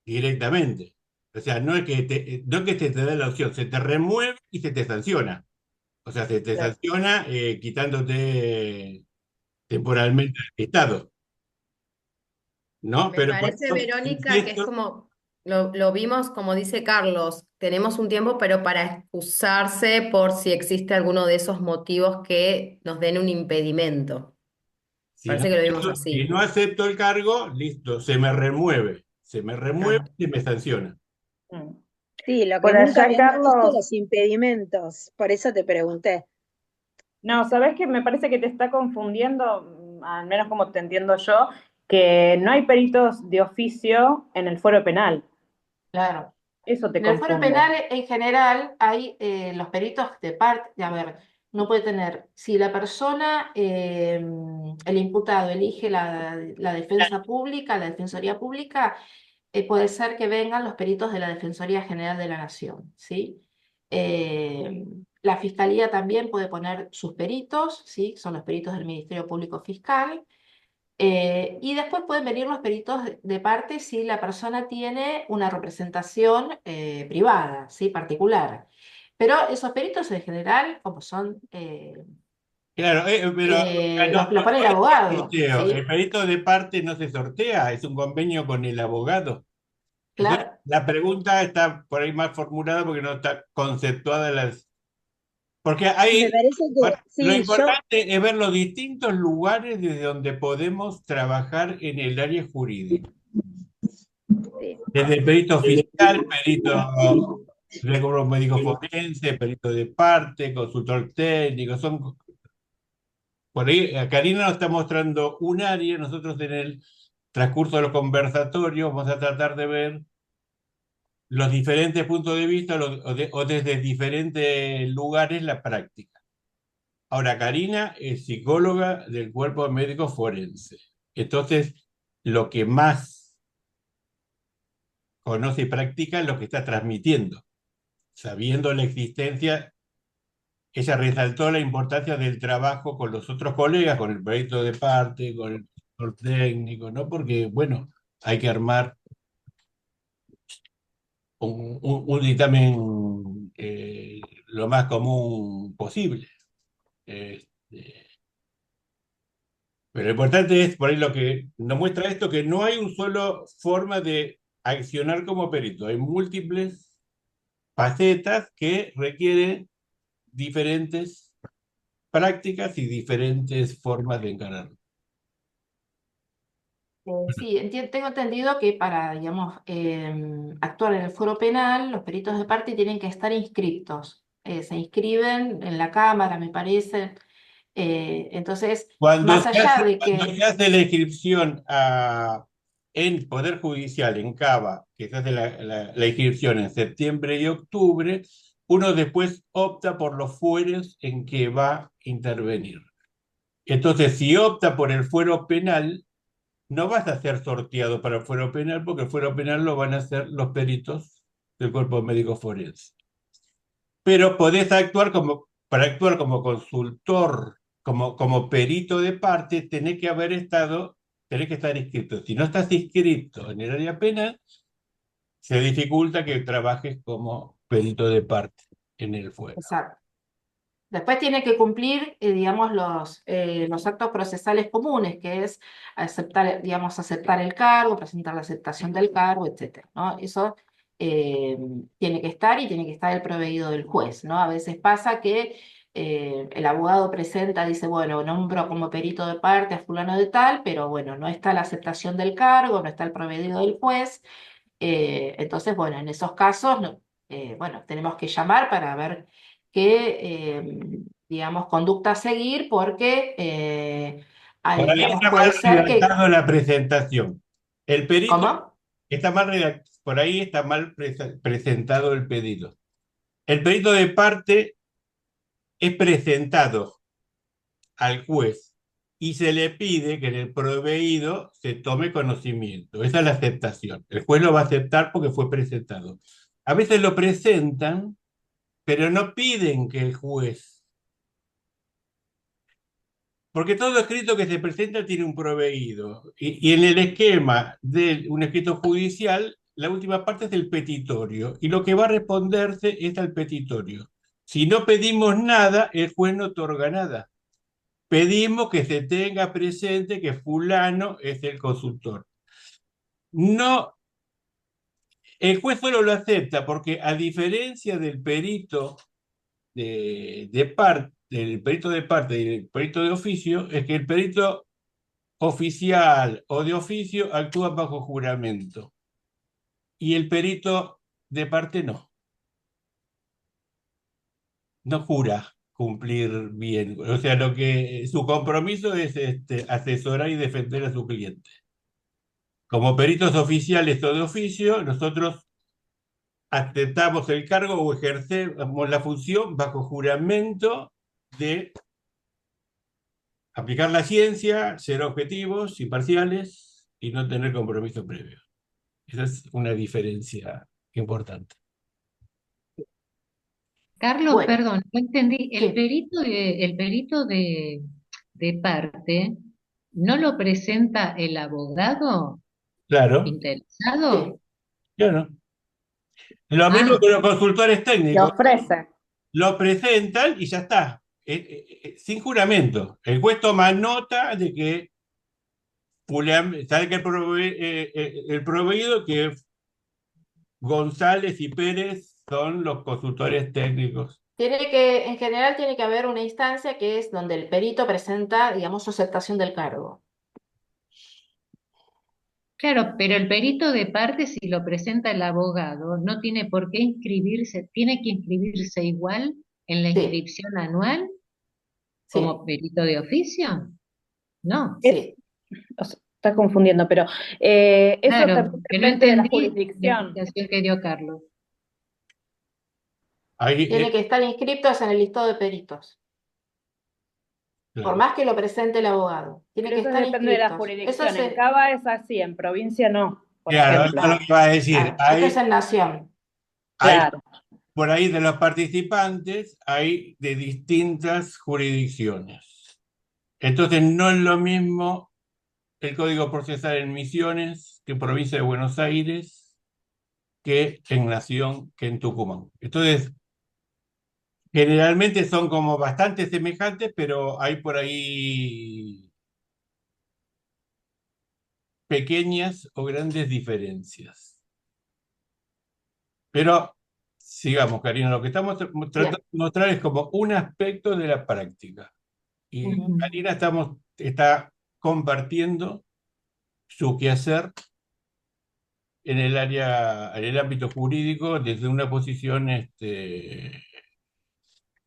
A: directamente. O sea, no es que te da la opción, se te remueve y se te sanciona. O sea, se te
H: Claro.
A: sanciona quitándote temporalmente el estado, ¿no?
D: Me
A: Pero por
D: parece,
A: eso,
D: Verónica, que es
A: insisto,
D: como, lo vimos, como dice Carlos, tenemos un tiempo, pero para excusarse por si existe alguno de esos motivos que nos den un impedimento.
A: si no,
D: Parece que lo vimos
A: si
D: así.
A: no acepto el cargo, listo, se me remueve
D: Claro.
A: y me sanciona.
H: Mm.
G: Sí, lo que
H: Por
G: nunca
H: allá,
G: habíamos visto
H: Carlos,
G: los impedimentos, por eso te pregunté.
H: no, ¿sabes qué? Me parece que te está confundiendo, al menos como te entiendo yo, que no hay peritos de oficio en el fuero penal.
B: Claro.
H: Eso te
B: En el fuero
H: confunde.
B: penal, en general, hay los peritos de parte, a ver, no puede tener, si la persona, el imputado elige la defensa pública, la defensoría pública, puede ser que vengan los peritos de la Defensoría General de la Nación, ¿sí? Eh, la Fiscalía también puede poner sus peritos, ¿sí? Son los peritos del Ministerio Público Fiscal. Y después pueden venir los peritos de parte si la persona tiene una representación privada, ¿sí? Particular. Pero esos peritos en general, como son,
A: Claro, pero
B: los pone el abogado,
A: sorteo. El
B: ¿sí?
A: perito de parte no se sortea, es un convenio con el abogado. Entonces,
B: Claro.
A: la pregunta está por ahí mal formulada porque no está conceptuada las. Porque
G: Me parece que
A: lo
G: sí, yo,
A: importante es ver los distintos lugares desde donde podemos trabajar en el área jurídica.
G: sí.
A: Desde el perito fiscal, perito de cobro médico forense, perito de parte, consultor técnico, son. Por ahí, Karina nos está mostrando un área, nosotros en el transcurso de los conversatorios vamos a tratar de ver los diferentes puntos de vista o desde diferentes lugares la práctica. Ahora, Karina es psicóloga del cuerpo médico forense. Entonces, lo que más conoce y practica es lo que está transmitiendo. Sabiendo la existencia, ella resaltó la importancia del trabajo con los otros colegas, con el proyecto de parte, con el sector técnico, ¿no? Porque, bueno, hay que armar un dictamen lo más común posible. Este, pero lo importante es, por ahí lo que nos muestra esto, que no hay una sola forma de accionar como perito. Hay múltiples facetas que requieren diferentes prácticas y diferentes formas de encararlo.
B: Sí, tengo entendido que para, digamos, actuar en el foro penal, los peritos de parte tienen que estar inscriptos. Se inscriben en la Cámara, me parece. Entonces,
A: Cuando
B: más
A: se
B: allá
A: hace,
B: de
A: cuando
B: que,
A: se hace la inscripción en Poder Judicial, en Cava, que se hace la inscripción en septiembre y octubre, uno después opta por los fueros en que va a intervenir. Entonces, si opta por el fuero penal, no vas a ser sorteado para el fuero penal porque el fuero penal lo van a hacer los peritos del cuerpo médico forense. Pero podés para actuar como consultor, como perito de parte, tenés que estar inscrito. Si no estás inscrito en el área penal, se dificulta que trabajes como perito de parte en el fuero.
B: exacto. Después tiene que cumplir, digamos, los actos procesales comunes, que es aceptar, digamos, aceptar el cargo, presentar la aceptación del cargo, etcétera, ¿no? Eso tiene que estar y tiene que estar el proveído del juez, ¿no? A veces pasa que el abogado presenta, dice, bueno, nombro como perito de parte a fulano de tal, pero bueno, no está la aceptación del cargo, no está el proveído del juez. Entonces, bueno, en esos casos, bueno, tenemos que llamar para ver qué, digamos, conducta a seguir, porque
A: Por ahí
B: digamos,
A: está
B: puede
A: mal
B: ser que...
A: redactado la presentación. El perito
B: ¿Cómo?
A: está mal por ahí está mal presentado el pedido. El perito de parte es presentado al juez y se le pide que en el proveído se tome conocimiento. Esa es la aceptación. El juez lo va a aceptar porque fue presentado. A veces lo presentan, pero no piden que el juez, porque todo escrito que se presenta tiene un proveído. Y en el esquema de un escrito judicial, la última parte es el petitorio. Y lo que va a responderse es al petitorio. Si no pedimos nada, el juez no otorga nada. Pedimos que se tenga presente que fulano es el consultor. No, el juez solo lo acepta porque a diferencia del perito de parte, del perito de parte y el perito de oficio, es que el perito oficial o de oficio actúa bajo juramento y el perito de parte no jura cumplir bien. O sea, lo que su compromiso es asesorar y defender a su cliente. Como peritos oficiales o de oficio, nosotros aceptamos el cargo o ejercemos la función bajo juramento de aplicar la ciencia, ser objetivos, imparciales y no tener compromiso previo. Esa es una diferencia importante.
I: Carlos,
B: Bueno,
I: perdón, no entendí. El
B: sí,
I: perito de parte no lo presenta el abogado
A: Claro,
B: sí.
I: interesado.
A: claro. Lo mismo
I: Ah,
A: que los consultores
H: Te
A: técnicos.
H: ofrece.
A: Lo presentan y ya está. Sin juramento. El juez toma nota de que sabe que el proveído que González y Pérez son los consultores técnicos.
B: En general tiene que haber una instancia que es donde el perito presenta, digamos, su aceptación del cargo.
I: claro, pero el perito de parte, si lo presenta el abogado, no tiene por qué inscribirse, tiene que inscribirse igual en la
B: Sí,
I: inscripción anual
B: sí,
I: como perito de oficio. No,
B: sí.
H: O sea, estás confundiendo, pero eso
I: claro,
H: también
I: que no
H: depende de la
I: entendí la
H: jurisdicción.
I: explicación que dio Carlos.
A: Ahí,
B: Tiene que estar inscritos en el listado de peritos, por
A: claro.
B: más que lo presente el abogado. Tiene
H: Pero
B: que
H: eso
B: estar
H: depende de la
B: inscritos. Eso
H: jurisdicción.
B: es,
H: En Cava es así, en provincia no, por
A: Claro, eso
H: ejemplo.
A: es lo que iba a decir.
B: claro, esto es en nación.
A: Hay
H: Claro.
A: por ahí de los participantes, hay de distintas jurisdicciones. Entonces, no es lo mismo el Código Procesal en Misiones que en Provincia de Buenos Aires, que en Nación, que en Tucumán. Entonces, generalmente son como bastante semejantes, pero hay por ahí pequeñas o grandes diferencias. Pero sigamos, Karina, lo que estamos tratando
B: Bien.
A: de mostrar es como un aspecto de la práctica. Y
B: Ujú.
A: Karina está compartiendo su quehacer en el ámbito jurídico desde una posición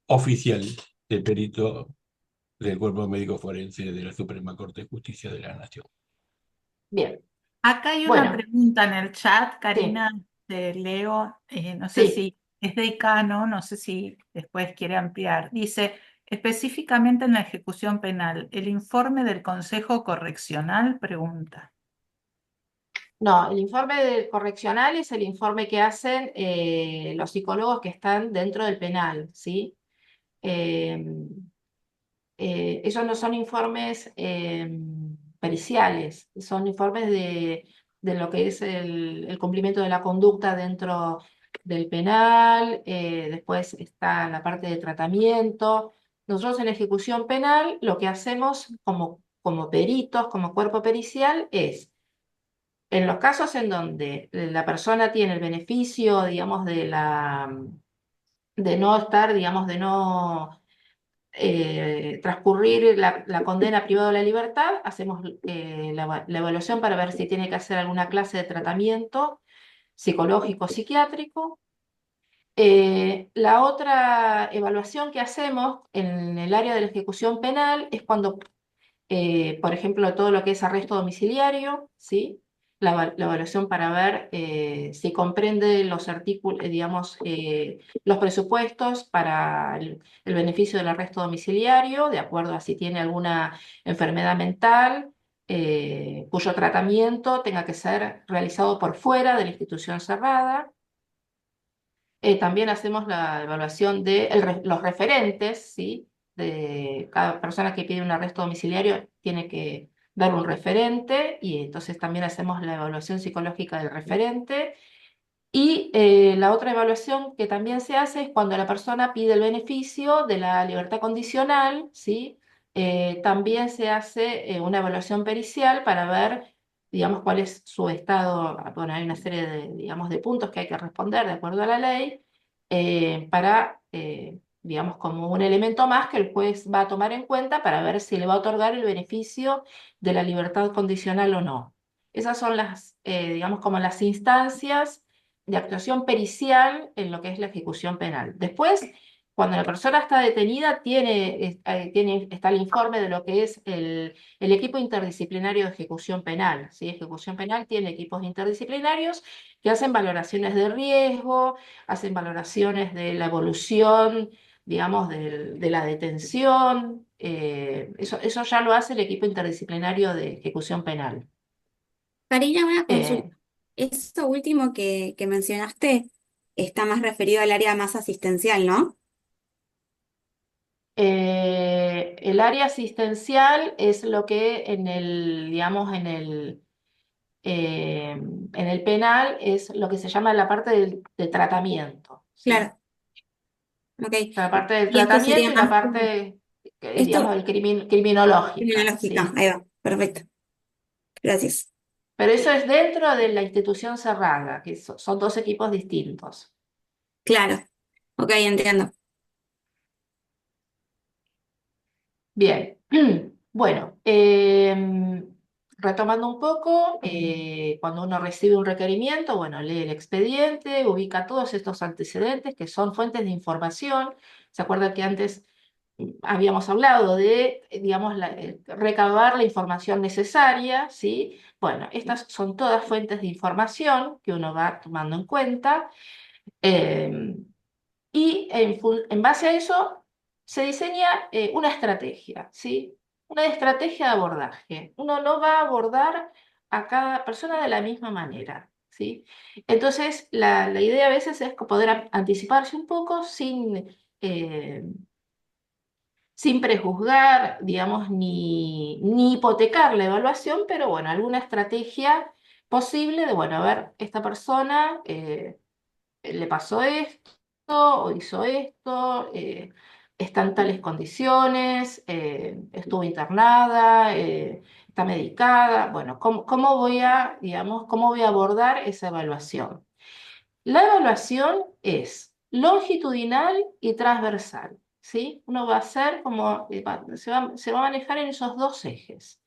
A: oficial de perito del Cuerpo Médico Forense de la Suprema Corte de Justicia de la Nación.
B: Bien.
J: Acá hay una
B: Bueno,
J: pregunta en el chat,
B: sí,
J: Karina, te leo, no sé
B: sí.
J: si es decano, no sé si después quiere ampliar. Dice, específicamente en la ejecución penal, ¿el informe del Consejo Correccional? Pregunta.
B: No, el informe correccional es el informe que hacen los psicólogos que están dentro del penal, ¿sí? Eh, Esos no son informes periciales, son informes de lo que es el cumplimiento de la conducta dentro del penal, después está la parte de tratamiento. Nosotros en ejecución penal lo que hacemos como peritos, como cuerpo pericial, es en los casos en donde la persona tiene el beneficio, digamos, de no estar, digamos, de no transcurrir la condena privada de la libertad, hacemos la evaluación para ver si tiene que hacer alguna clase de tratamiento psicológico, psiquiátrico. La otra evaluación que hacemos en el área de la ejecución penal es cuando por ejemplo, todo lo que es arresto domiciliario, ¿sí? La evaluación para ver si comprende los artículos, digamos, los presupuestos para el beneficio del arresto domiciliario, de acuerdo a si tiene alguna enfermedad mental, cuyo tratamiento tenga que ser realizado por fuera de la institución cerrada. También hacemos la evaluación de los referentes, ¿sí? De cada persona que pide un arresto domiciliario tiene que dar un referente y entonces también hacemos la evaluación psicológica del referente. Y la otra evaluación que también se hace es cuando la persona pide el beneficio de la libertad condicional, ¿sí? También se hace una evaluación pericial para ver, digamos, cuál es su estado. Bueno, hay una serie de, digamos, de puntos que hay que responder de acuerdo a la ley, digamos, como un elemento más que el juez va a tomar en cuenta para ver si le va a otorgar el beneficio de la libertad condicional o no. Esas son las, digamos, como las instancias de actuación pericial en lo que es la ejecución penal. Después, cuando la persona está detenida, está el informe de lo que es el equipo interdisciplinario de ejecución penal, ¿sí? Ejecución penal tiene equipos interdisciplinarios que hacen valoraciones de riesgo, hacen valoraciones de la evolución, digamos, de la detención. Eso ya lo hace el equipo interdisciplinario de ejecución penal.
K: Karina, una consulta.
B: Eh,
K: Eso último que mencionaste está más referido al área más asistencial, ¿no?
B: El área asistencial es lo que digamos, en el penal es lo que se llama la parte de tratamiento, ¿sí?
K: Claro, ok.
B: La parte del
K: Y esto
B: tratamiento
K: sería
B: y la
K: más como
B: parte, digamos,
K: esto,
B: criminológica,
K: criminológica.
B: ¿sí?
K: Ahí va, perfecto. Gracias.
B: Pero eso es dentro de la institución cerrada, que son dos equipos distintos.
K: Claro, ok, entiendo.
B: Bien, bueno, retomando un poco, cuando uno recibe un requerimiento, bueno, lee el expediente, ubica todos estos antecedentes que son fuentes de información. ¿Se acuerda que antes habíamos hablado de, digamos, recabar la información necesaria, ¿sí? Bueno, estas son todas fuentes de información que uno va tomando en cuenta. eh, y en base a eso se diseña una estrategia, ¿sí? Una estrategia de abordaje. Uno no va a abordar a cada persona de la misma manera, ¿sí? Entonces, la idea a veces es poder anticiparse un poco sin prejuzgar, digamos, ni hipotecar la evaluación, pero bueno, alguna estrategia posible de, bueno, a ver, esta persona le pasó esto o hizo esto, está en tales condiciones, estuvo internada, está medicada. Bueno, ¿cómo voy a, digamos, cómo voy a abordar esa evaluación? La evaluación es longitudinal y transversal, ¿sí? Uno va a hacer como, se va a manejar en esos dos ejes.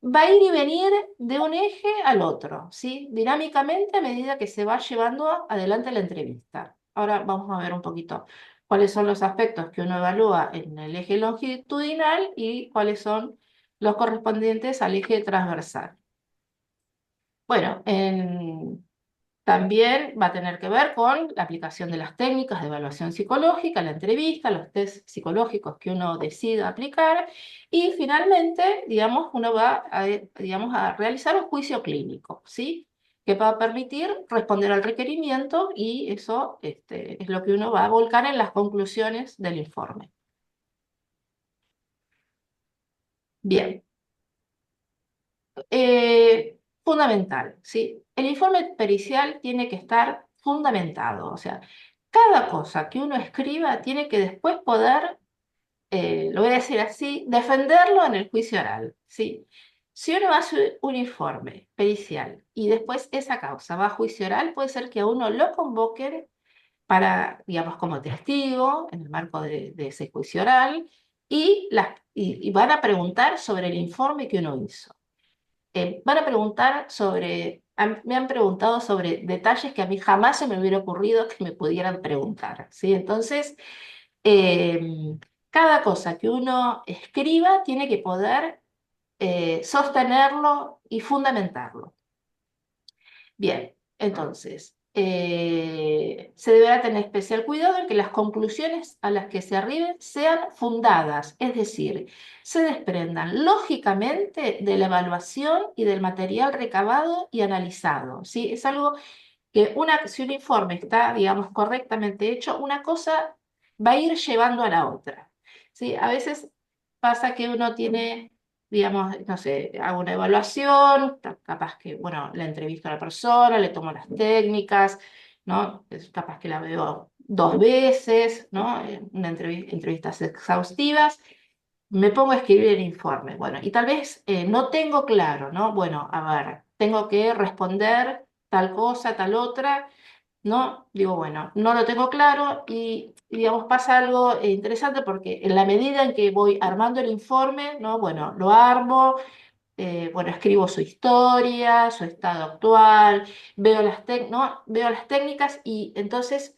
B: Va a ir y venir de un eje al otro, ¿sí? Dinámicamente a medida que se va llevando adelante la entrevista. Ahora vamos a ver un poquito cuáles son los aspectos que uno evalúa en el eje longitudinal y cuáles son los correspondientes al eje transversal. Bueno, también va a tener que ver con la aplicación de las técnicas de evaluación psicológica, la entrevista, los test psicológicos que uno decida aplicar y finalmente, digamos, uno va digamos, a realizar un juicio clínico, ¿sí? Que va a permitir responder al requerimiento y eso es lo que uno va a volcar en las conclusiones del informe. Bien. Fundamental, ¿sí? El informe pericial tiene que estar fundamentado, o sea, cada cosa que uno escriba tiene que después poder, lo voy a decir así, defenderlo en el juicio oral, ¿sí? Si uno hace un informe pericial y después esa causa va a juicio oral, puede ser que a uno lo convoquen para, digamos, como testigo en el marco de ese juicio oral y van a preguntar sobre el informe que uno hizo. Van a preguntar me han preguntado sobre detalles que a mí jamás se me hubiera ocurrido que me pudieran preguntar, ¿sí? Entonces, eh, cada cosa que uno escriba tiene que poder sostenerlo y fundamentarlo. Bien, entonces, se deberá tener especial cuidado en que las conclusiones a las que se arriben sean fundadas, es decir, se desprendan lógicamente de la evaluación y del material recabado y analizado, ¿sí? Es algo que si un informe está, digamos, correctamente hecho, una cosa va a ir llevando a la otra, ¿sí? A veces pasa que uno tiene, digamos, no sé, hago una evaluación, capaz que, bueno, la entrevisto a la persona, le tomo las técnicas, ¿no? Es capaz que la veo 2 veces, ¿no? Entrevistas exhaustivas. Me pongo a escribir el informe, bueno, y tal vez no tengo claro, ¿no? Bueno, a ver, tengo que responder tal cosa, tal otra, ¿no? Digo, bueno, no lo tengo claro digamos, pasa algo interesante porque en la medida en que voy armando el informe, ¿no? Bueno, lo armo, bueno, escribo su historia, su estado actual, ¿no? Veo las técnicas y entonces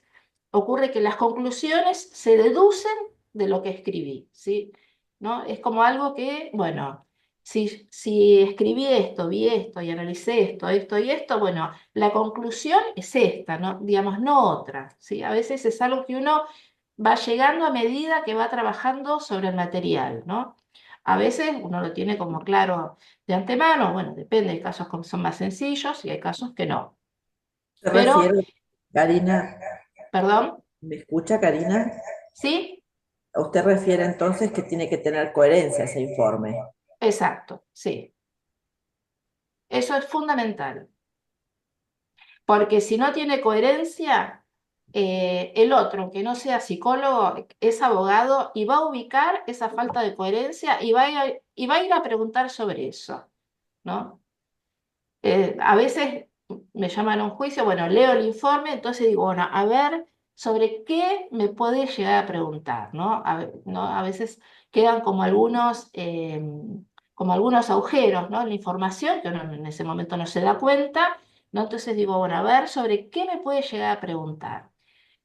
B: ocurre que las conclusiones se deducen de lo que escribí, ¿sí? ¿No? Es como algo que, bueno, si escribí esto, vi esto y analicé esto y esto, bueno, la conclusión es esta, ¿no? Digamos, no otra, ¿sí? A veces es algo que uno va llegando a medida que va trabajando sobre el material, ¿no? A veces uno lo tiene como claro de antemano, bueno, depende, hay casos que son más sencillos y hay casos que no.
C: ¿Se
B: Pero,
C: refiere, Karina?
B: perdón,
C: ¿Me escucha, Karina?
B: ¿sí?
C: Usted refiere entonces que tiene que tener coherencia ese informe.
B: Exacto, sí. Eso es fundamental. Porque si no tiene coherencia, el otro, aunque no sea psicólogo, es abogado y va a ubicar esa falta de coherencia y va a ir a preguntar sobre eso, ¿no? A veces me llaman a un juicio, bueno, leo el informe, entonces digo, bueno, a ver sobre qué me puede llegar a preguntar, ¿no? A veces quedan como algunos agujeros, ¿no? En la información que uno en ese momento no se da cuenta, ¿no? Entonces digo, bueno, a ver sobre qué me puede llegar a preguntar.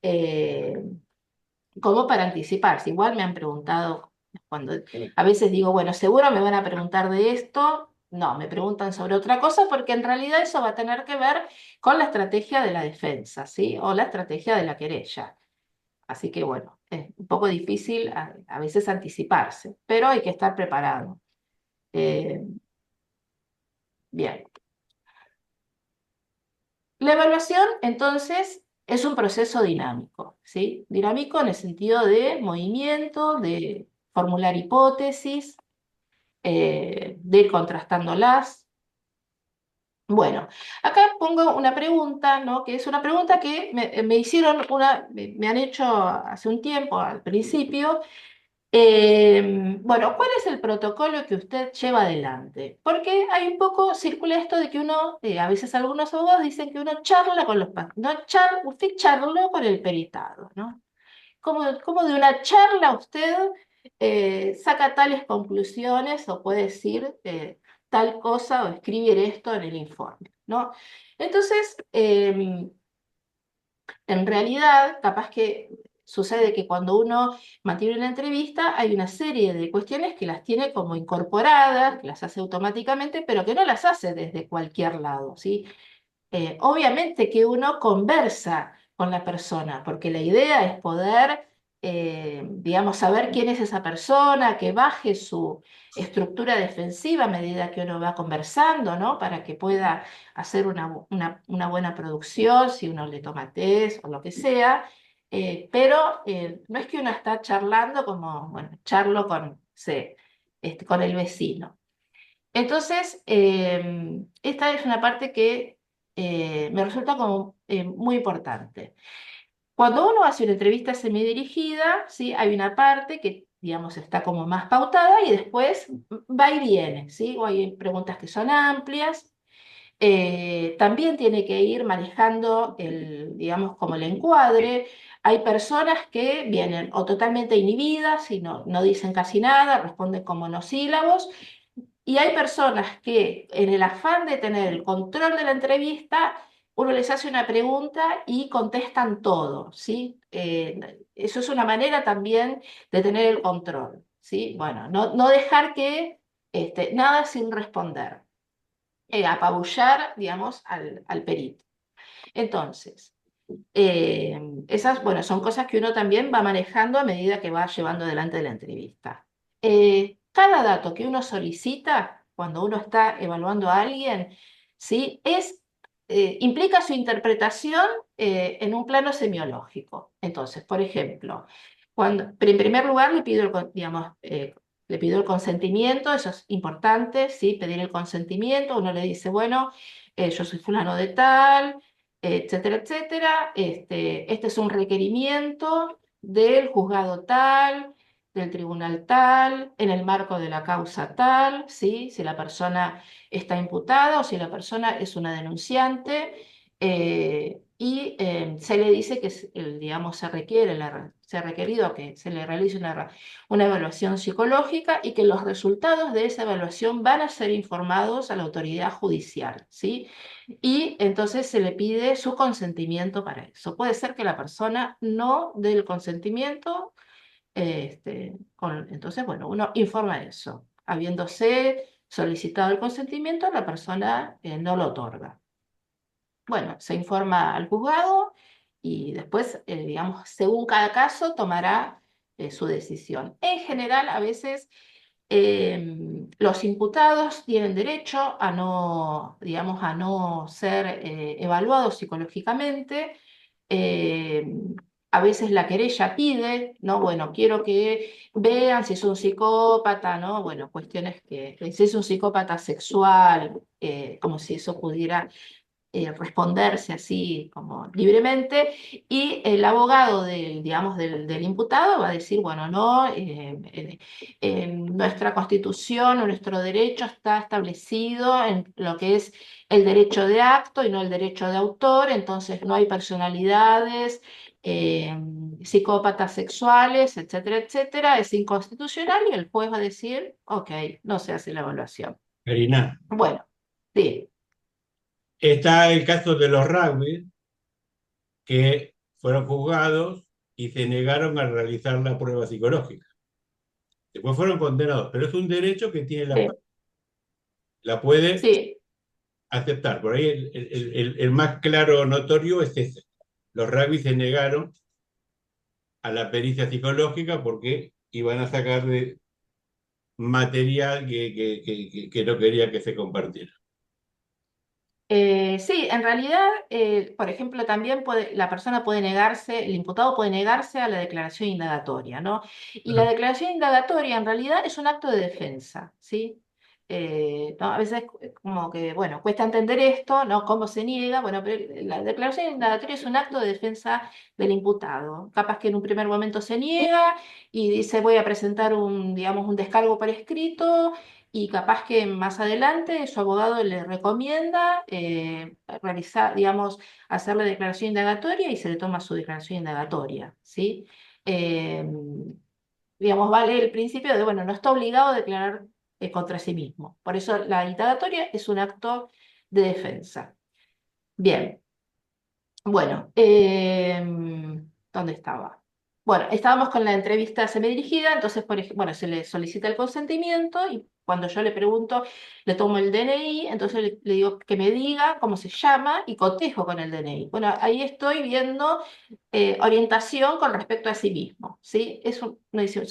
B: Eh, Como para anticiparse. Igual me han preguntado, cuando a veces digo, bueno, seguro me van a preguntar de esto. No, me preguntan sobre otra cosa porque en realidad eso va a tener que ver con la estrategia de la defensa, ¿sí? O la estrategia de la querella. Así que bueno, es un poco difícil a veces anticiparse, pero hay que estar preparado. Eh, Bien. La evaluación, entonces, es un proceso dinámico, ¿sí? Dinámico en el sentido de movimiento, de formular hipótesis, de ir contrastándolas. Bueno, acá pongo una pregunta, ¿no? Que es una pregunta que me hicieron, me han hecho hace un tiempo, al principio. Bueno, ¿cuál es el protocolo que usted lleva adelante? Porque hay un poco, circula esto de que uno, a veces algunos abogados dicen que uno charla con los pacientes, no usted charló con el peritado, ¿no? ¿Cómo de una charla usted saca tales conclusiones o puede decir tal cosa o escribir esto en el informe, ¿no? Entonces, en realidad, capaz que sucede que cuando uno mantiene una entrevista hay una serie de cuestiones que las tiene como incorporadas, que las hace automáticamente, pero que no las hace desde cualquier lado, ¿sí? Obviamente que uno conversa con la persona, porque la idea es poder, digamos, saber quién es esa persona, que baje su estructura defensiva a medida que uno va conversando, ¿no? Para que pueda hacer una buena producción, si uno le toma test o lo que sea. Pero no es que uno está charlando como, bueno, charlo con el vecino. Entonces, esta es una parte que me resulta como muy importante. Cuando uno hace una entrevista semidirigida, ¿sí? Hay una parte que, digamos, está como más pautada y después va y viene, ¿sí? O hay preguntas que son amplias. También tiene que ir manejando digamos, como el encuadre. Hay personas que vienen o totalmente inhibidas y no dicen casi nada, responden con monosílabos, y hay personas que en el afán de tener el control de la entrevista uno les hace una pregunta y contestan todo, ¿sí? Eso es una manera también de tener el control, ¿sí? Bueno, no dejar que nada sin responder, apabullar, digamos, al perito. Entonces, esas, bueno, son cosas que uno también va manejando a medida que va llevando adelante la entrevista. Cada dato que uno solicita cuando uno está evaluando a alguien, ¿sí? Implica su interpretación en un plano semiológico. Entonces, por ejemplo, en primer lugar le pido digamos, le pido el consentimiento, eso es importante, ¿sí? Pedir el consentimiento, uno le dice, bueno, yo soy fulano de tal, etcétera, etcétera. Este es un requerimiento del juzgado tal, del tribunal tal, en el marco de la causa tal, ¿sí? Si la persona está imputada o si la persona es una denunciante. Se le dice que, digamos, se ha requerido que se le realice una evaluación psicológica y que los resultados de esa evaluación van a ser informados a la autoridad judicial, ¿sí? Y entonces se le pide su consentimiento para eso. Puede ser que la persona no dé el consentimiento, entonces, bueno, uno informa de eso. Habiéndose solicitado el consentimiento, la persona no lo otorga. Bueno, se informa al juzgado y después, digamos, según cada caso, tomará su decisión. En general, a veces los imputados tienen derecho a no, digamos, a no ser evaluados psicológicamente. Eh, a veces la querella pide, ¿no? Bueno, quiero que vean si es un psicópata, ¿no? Bueno, cuestiones si es un psicópata sexual, como si eso pudiera responderse así como libremente, y el abogado digamos, del imputado va a decir, bueno, no, en nuestra constitución o nuestro derecho está establecido en lo que es el derecho de acto y no el derecho de autor, entonces no hay personalidades, psicópatas sexuales, etcétera, etcétera, es inconstitucional y el juez va a decir, ok, no se hace la evaluación.
A: Karina,
B: Bueno, sí.
A: está el caso de los rugby que fueron juzgados y se negaron a realizar la prueba psicológica. Después fueron condenados, pero es un derecho que tiene la puede
B: Sí,
A: aceptar. Por ahí el más claro notorio es ese. Los rugby se negaron a la pericia psicológica porque iban a sacar de material que no quería que se compartiera.
B: sí, en realidad, por ejemplo, también la persona puede negarse, el imputado puede negarse a la declaración indagatoria, ¿no? Y la declaración indagatoria en realidad es un acto de defensa, ¿sí? ¿No? A veces como que, bueno, cuesta entender esto, ¿no? ¿Cómo se niega? Bueno, pero la declaración indagatoria es un acto de defensa del imputado. Capaz que en un primer momento se niega y dice voy a presentar digamos, un descargo por escrito y capaz que más adelante su abogado le recomienda realizar, digamos, hacer la declaración indagatoria y se le toma su declaración indagatoria, ¿sí? Eh, digamos, vale el principio de, bueno, no está obligado a declarar contra sí mismo. Por eso la indagatoria es un acto de defensa. Bien, bueno, ¿dónde estaba? Bueno, estábamos con la entrevista semidirigida, entonces, bueno, se le solicita el consentimiento y cuando yo le pregunto, le tomo el DNI, entonces le digo que me diga cómo se llama y cotejo con el DNI. Bueno, ahí estoy viendo orientación con respecto a sí mismo, ¿sí? Es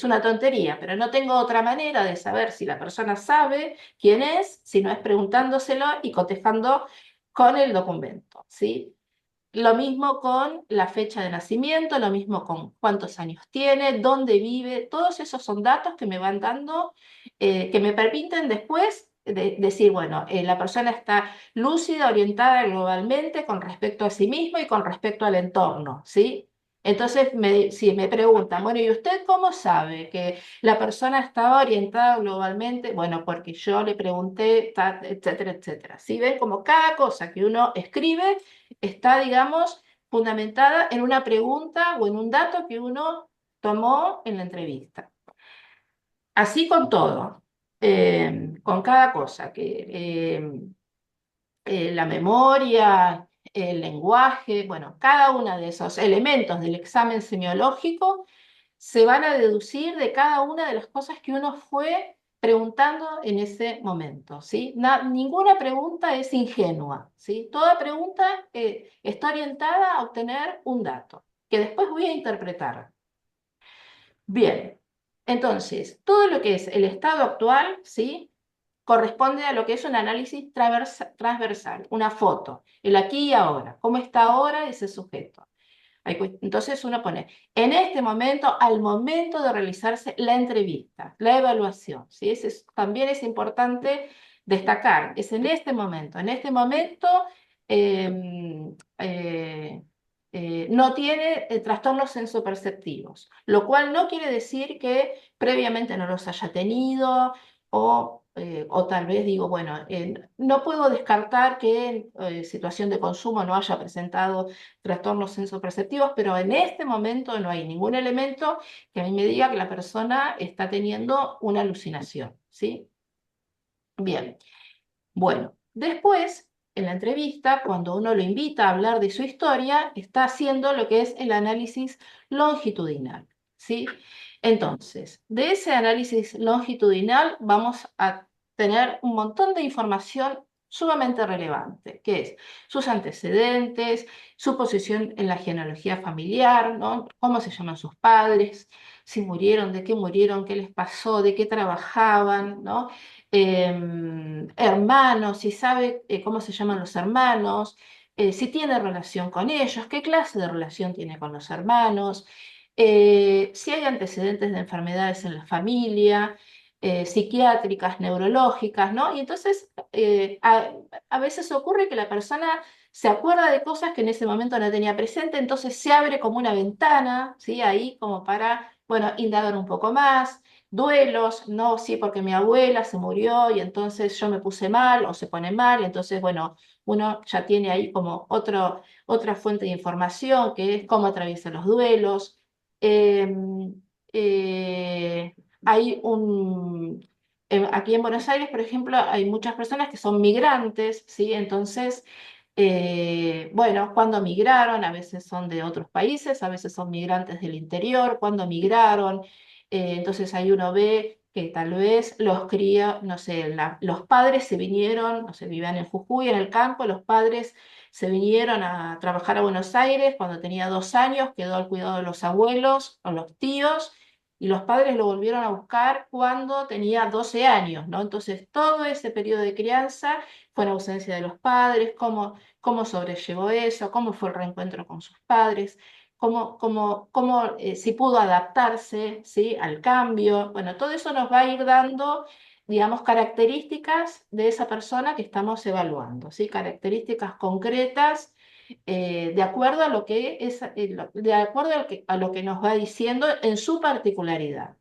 B: una tontería, pero no tengo otra manera de saber si la persona sabe quién es, si no es preguntándoselo y cotejando con el documento, ¿sí? Lo mismo con la fecha de nacimiento, lo mismo con cuántos años tiene, dónde vive, todos esos son datos que me van dando, que me permiten después decir, bueno, la persona está lúcida, orientada globalmente con respecto a sí mismo y con respecto al entorno, ¿sí? Entonces, si me preguntan, bueno, ¿y usted cómo sabe que la persona estaba orientada globalmente? Bueno, porque yo le pregunté, etcétera, etcétera. ¿Sí ven? Como cada cosa que uno escribe está, digamos, fundamentada en una pregunta o en un dato que uno tomó en la entrevista. Así con todo, con cada cosa, que la memoria el lenguaje, bueno, cada uno de esos elementos del examen semiológico se van a deducir de cada una de las cosas que uno fue preguntando en ese momento, ¿sí? Ninguna pregunta es ingenua, ¿sí? Toda pregunta está orientada a obtener un dato, que después voy a interpretar. Bien, entonces, todo lo que es el estado actual, ¿sí? Corresponde a lo que es un análisis transversal, una foto, el aquí y ahora, cómo está ahora ese sujeto. Entonces uno pone, en este momento, al momento de realizarse la entrevista, la evaluación, ¿sí? También es importante destacar, es en este momento. En este momento em, no tiene trastornos sensoperceptivos, lo cual no quiere decir que previamente no los haya tenido o tal vez digo, bueno, no puedo descartar que en situación de consumo no haya presentado trastornos sensoperceptivos, pero en este momento no hay ningún elemento que a mí me diga que la persona está teniendo una alucinación, ¿sí? Bien, bueno, después, en la entrevista, cuando uno lo invita a hablar de su historia, está haciendo lo que es el análisis longitudinal, ¿sí? Entonces, de ese análisis longitudinal vamos a tener un montón de información sumamente relevante, que es sus antecedentes, su posición en la genealogía familiar, ¿no? Cómo se llaman sus padres, si murieron, de qué les pasó, de qué trabajaban, ¿no? Hermanos, si sabe cómo se llaman los hermanos, si tiene relación con ellos, qué clase de relación tiene con los hermanos, si hay antecedentes de enfermedades en la familia, psiquiátricas, neurológicas, ¿no? Y entonces a veces ocurre que la persona se acuerda de cosas que en ese momento no tenía presente, entonces se abre como una ventana, ¿sí? Ahí como para, bueno, indagar un poco más. Duelos, no, sí, porque mi abuela se murió y entonces yo me puse mal o se pone mal, entonces, bueno, uno ya tiene ahí como otra fuente de información que es cómo atraviesa los duelos. Em, eh, hay aquí en Buenos Aires, por ejemplo, hay muchas personas que son migrantes, ¿sí? Entonces, bueno, cuando migraron, a veces son de otros países, a veces son migrantes del interior, cuando migraron, entonces ahí uno ve que tal vez los cría, no sé, los padres se vinieron, no sé, vivían en Jujuy, en el campo, los padres se vinieron a trabajar a Buenos Aires cuando tenía 2 años, quedó al cuidado de los abuelos o los tíos, y los padres lo volvieron a buscar cuando tenía 12 años, ¿no? Entonces todo ese periodo de crianza fue en ausencia de los padres, cómo sobrellevó eso, cómo fue el reencuentro con sus padres, si pudo adaptarse, ¿sí? Al cambio. Bueno, todo eso nos va a ir dando, digamos, características de esa persona que estamos evaluando, ¿sí? Características concretas de acuerdo a lo que es, de acuerdo a lo que nos va diciendo en su particularidad.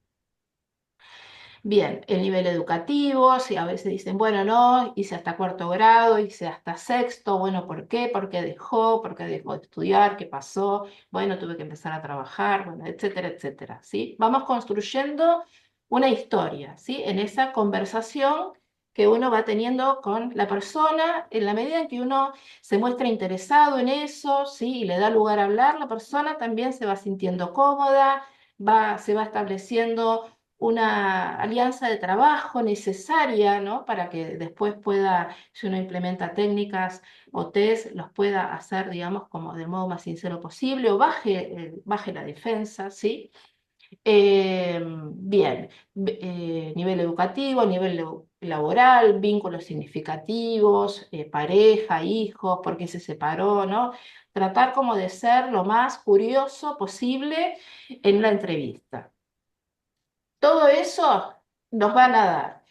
B: Bien, el nivel educativo, si a veces dicen, bueno, no, hice hasta 4.º, hice hasta 6.º, bueno, ¿por qué? ¿Por qué dejó? ¿Por qué dejó de estudiar? ¿Qué pasó? Bueno, tuve que empezar a trabajar, bueno, etcétera, etcétera, ¿sí? Vamos construyendo una historia, ¿sí? En esa conversación que uno va teniendo con la persona, en la medida en que uno se muestra interesado en eso, ¿sí? Y le da lugar a hablar, la persona también se va sintiendo cómoda, se va estableciendo una alianza de trabajo necesaria, ¿no? Para que después pueda, si uno implementa técnicas o test, los pueda hacer, digamos, como del modo más sincero posible o baje la defensa, ¿sí? Bien, nivel educativo, nivel laboral, vínculos significativos, pareja, hijos, por qué se separó, ¿no? Tratar como de ser lo más curioso posible en la entrevista. Todo eso nos van a dar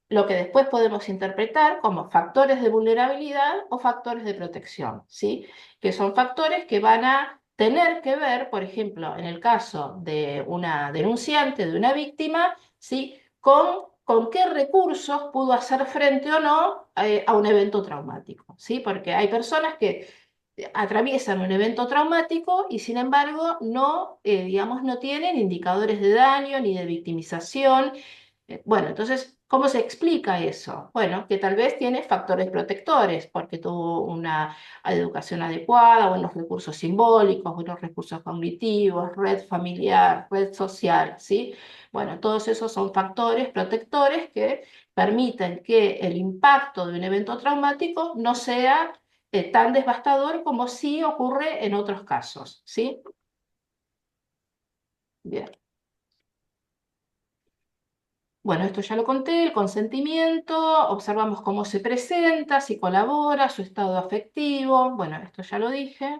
B: lo que después podemos interpretar como factores de vulnerabilidad o factores de protección, ¿sí? Que son factores que van a tener que ver, por ejemplo, en el caso de una denunciante, de una víctima, ¿sí? Con qué recursos pudo hacer frente o no a un evento traumático, ¿sí? Porque hay personas que atraviesan un evento traumático y sin embargo no, digamos, no tienen indicadores de daño ni de victimización, Bueno, entonces, ¿cómo se explica eso? Bueno, que tal vez tiene factores protectores, porque tuvo una educación adecuada, buenos recursos simbólicos, buenos recursos cognitivos, red familiar, red social, ¿sí? Bueno, todos esos son factores protectores que permiten que el impacto de un evento traumático no sea tan devastador como sí ocurre en otros casos, ¿sí? Bien. Bueno, esto ya lo conté, el consentimiento, observamos cómo se presenta, si colabora, su estado afectivo, bueno, esto ya lo dije.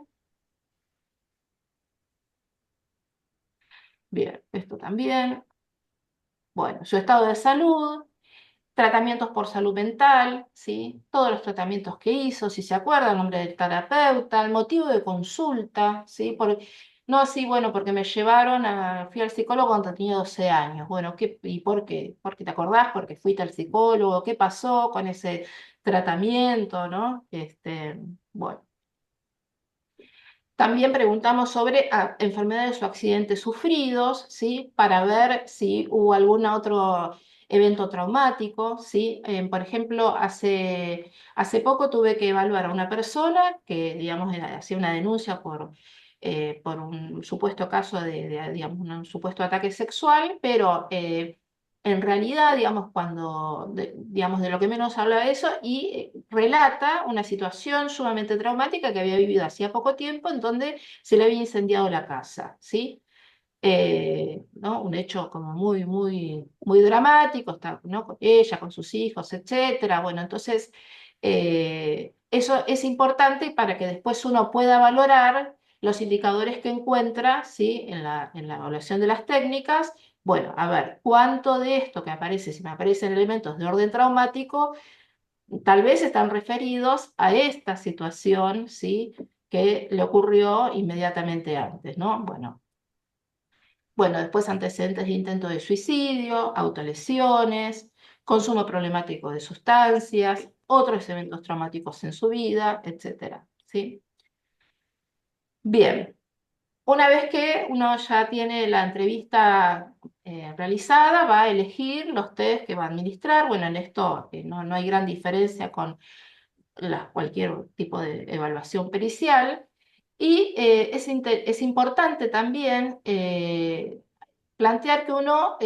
B: Bien, esto también. Bueno, su estado de salud, tratamientos por salud mental, ¿sí? Todos los tratamientos que hizo, si se acuerda, el nombre del terapeuta, el motivo de consulta, ¿sí? No así, bueno, porque me llevaron fui al psicólogo cuando tenía 12 años. Bueno, ¿y por qué? ¿Por qué te acordás? ¿Porque fuiste al psicólogo? ¿Qué pasó con ese tratamiento, no? Bueno. También preguntamos sobre enfermedades o accidentes sufridos, ¿sí? Para ver si hubo algún otro evento traumático, ¿sí? Por ejemplo, hace poco tuve que evaluar a una persona que, digamos, hacía una denuncia por un supuesto caso digamos, un supuesto ataque sexual, pero en realidad, digamos, digamos, de lo que menos habla de eso, y relata una situación sumamente traumática que había vivido hacía poco tiempo, en donde se le había incendiado la casa, ¿sí? ¿No? Un hecho como muy, muy, muy dramático, está, ¿no? Con ella, con sus hijos, etcétera. Bueno, entonces, eso es importante para que después uno pueda valorar los indicadores que encuentra, ¿sí? En la evaluación de las técnicas. Bueno, a ver, ¿cuánto de esto que aparece, si me aparecen elementos de orden traumático, tal vez están referidos a esta situación, ¿sí? Que le ocurrió inmediatamente antes, ¿no? Bueno, después antecedentes de intento de suicidio, autolesiones, consumo problemático de sustancias, otros eventos traumáticos en su vida, etcétera, ¿sí? Bien, una vez que uno ya tiene la entrevista realizada, va a elegir los test que va a administrar. Bueno, en esto no hay gran diferencia con cualquier tipo de evaluación pericial. Y es importante también plantear que uno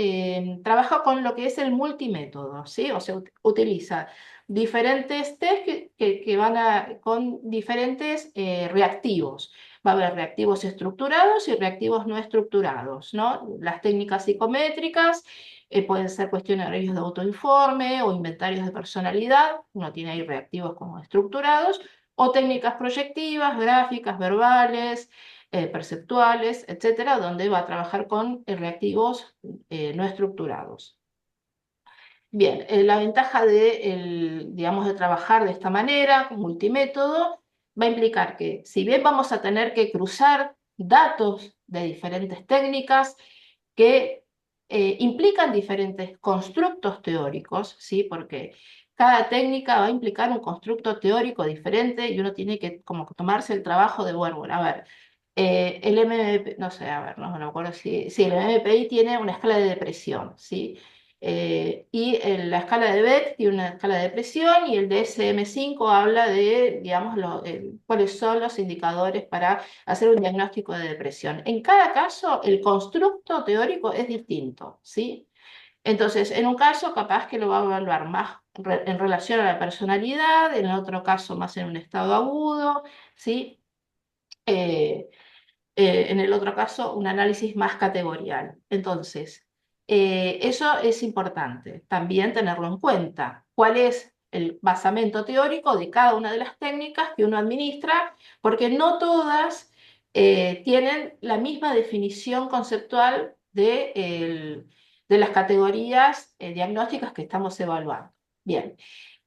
B: trabaja con lo que es el multimétodo, ¿sí? O sea, utiliza diferentes test que van con diferentes reactivos. Va a haber reactivos estructurados y reactivos no estructurados, ¿no? Las técnicas psicométricas pueden ser cuestionarios de autoinforme o inventarios de personalidad, uno tiene ahí reactivos como estructurados, o técnicas proyectivas, gráficas, verbales, perceptuales, etcétera, donde va a trabajar con reactivos no estructurados. Bien, la ventaja digamos, de trabajar de esta manera, con multimétodo, va a implicar que si bien vamos a tener que cruzar datos de diferentes técnicas que implican diferentes constructos teóricos, ¿sí? Porque cada técnica va a implicar un constructo teórico diferente y uno tiene que como tomarse el trabajo de, bueno, a ver, el MMP, no sé, a ver, no me acuerdo si el MMPI tiene una escala de depresión, ¿sí? La escala de Beck tiene una escala de depresión y el DSM-5 habla de, digamos, cuáles son los indicadores para hacer un diagnóstico de depresión. En cada caso, el constructo teórico es distinto, ¿sí? Entonces, en un caso, capaz que lo va a evaluar más en relación a la personalidad, en otro caso, más en un estado agudo, ¿sí? En el otro caso, un análisis más categorial. Entonces, eso es importante también tenerlo en cuenta. ¿Cuál es el basamento teórico de cada una de las técnicas que uno administra? Porque no todas tienen la misma definición conceptual de las categorías diagnósticas que estamos evaluando. Bien,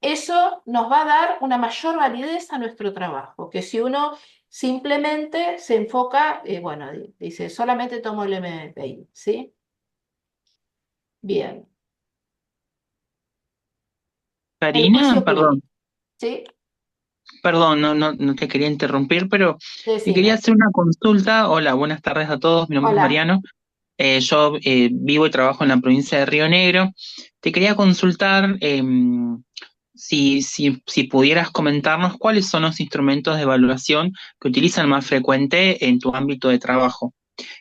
B: eso nos va a dar una mayor validez a nuestro trabajo, que si uno simplemente se enfoca, bueno, dice, solamente tomo el MMPI, ¿sí? Bien. El
L: Karina,
B: juicio
L: perdón,
B: clínico, ¿sí?
L: perdón, no te quería interrumpir, pero te quería
B: Decime.
L: hacer una consulta. Hola, buenas tardes a todos, mi nombre es
B: Hola.
L: Mariano. Yo vivo y trabajo en la provincia de Río Negro. Te quería consultar si pudieras comentarnos cuáles son los instrumentos de evaluación que utilizan más frecuente en tu ámbito de trabajo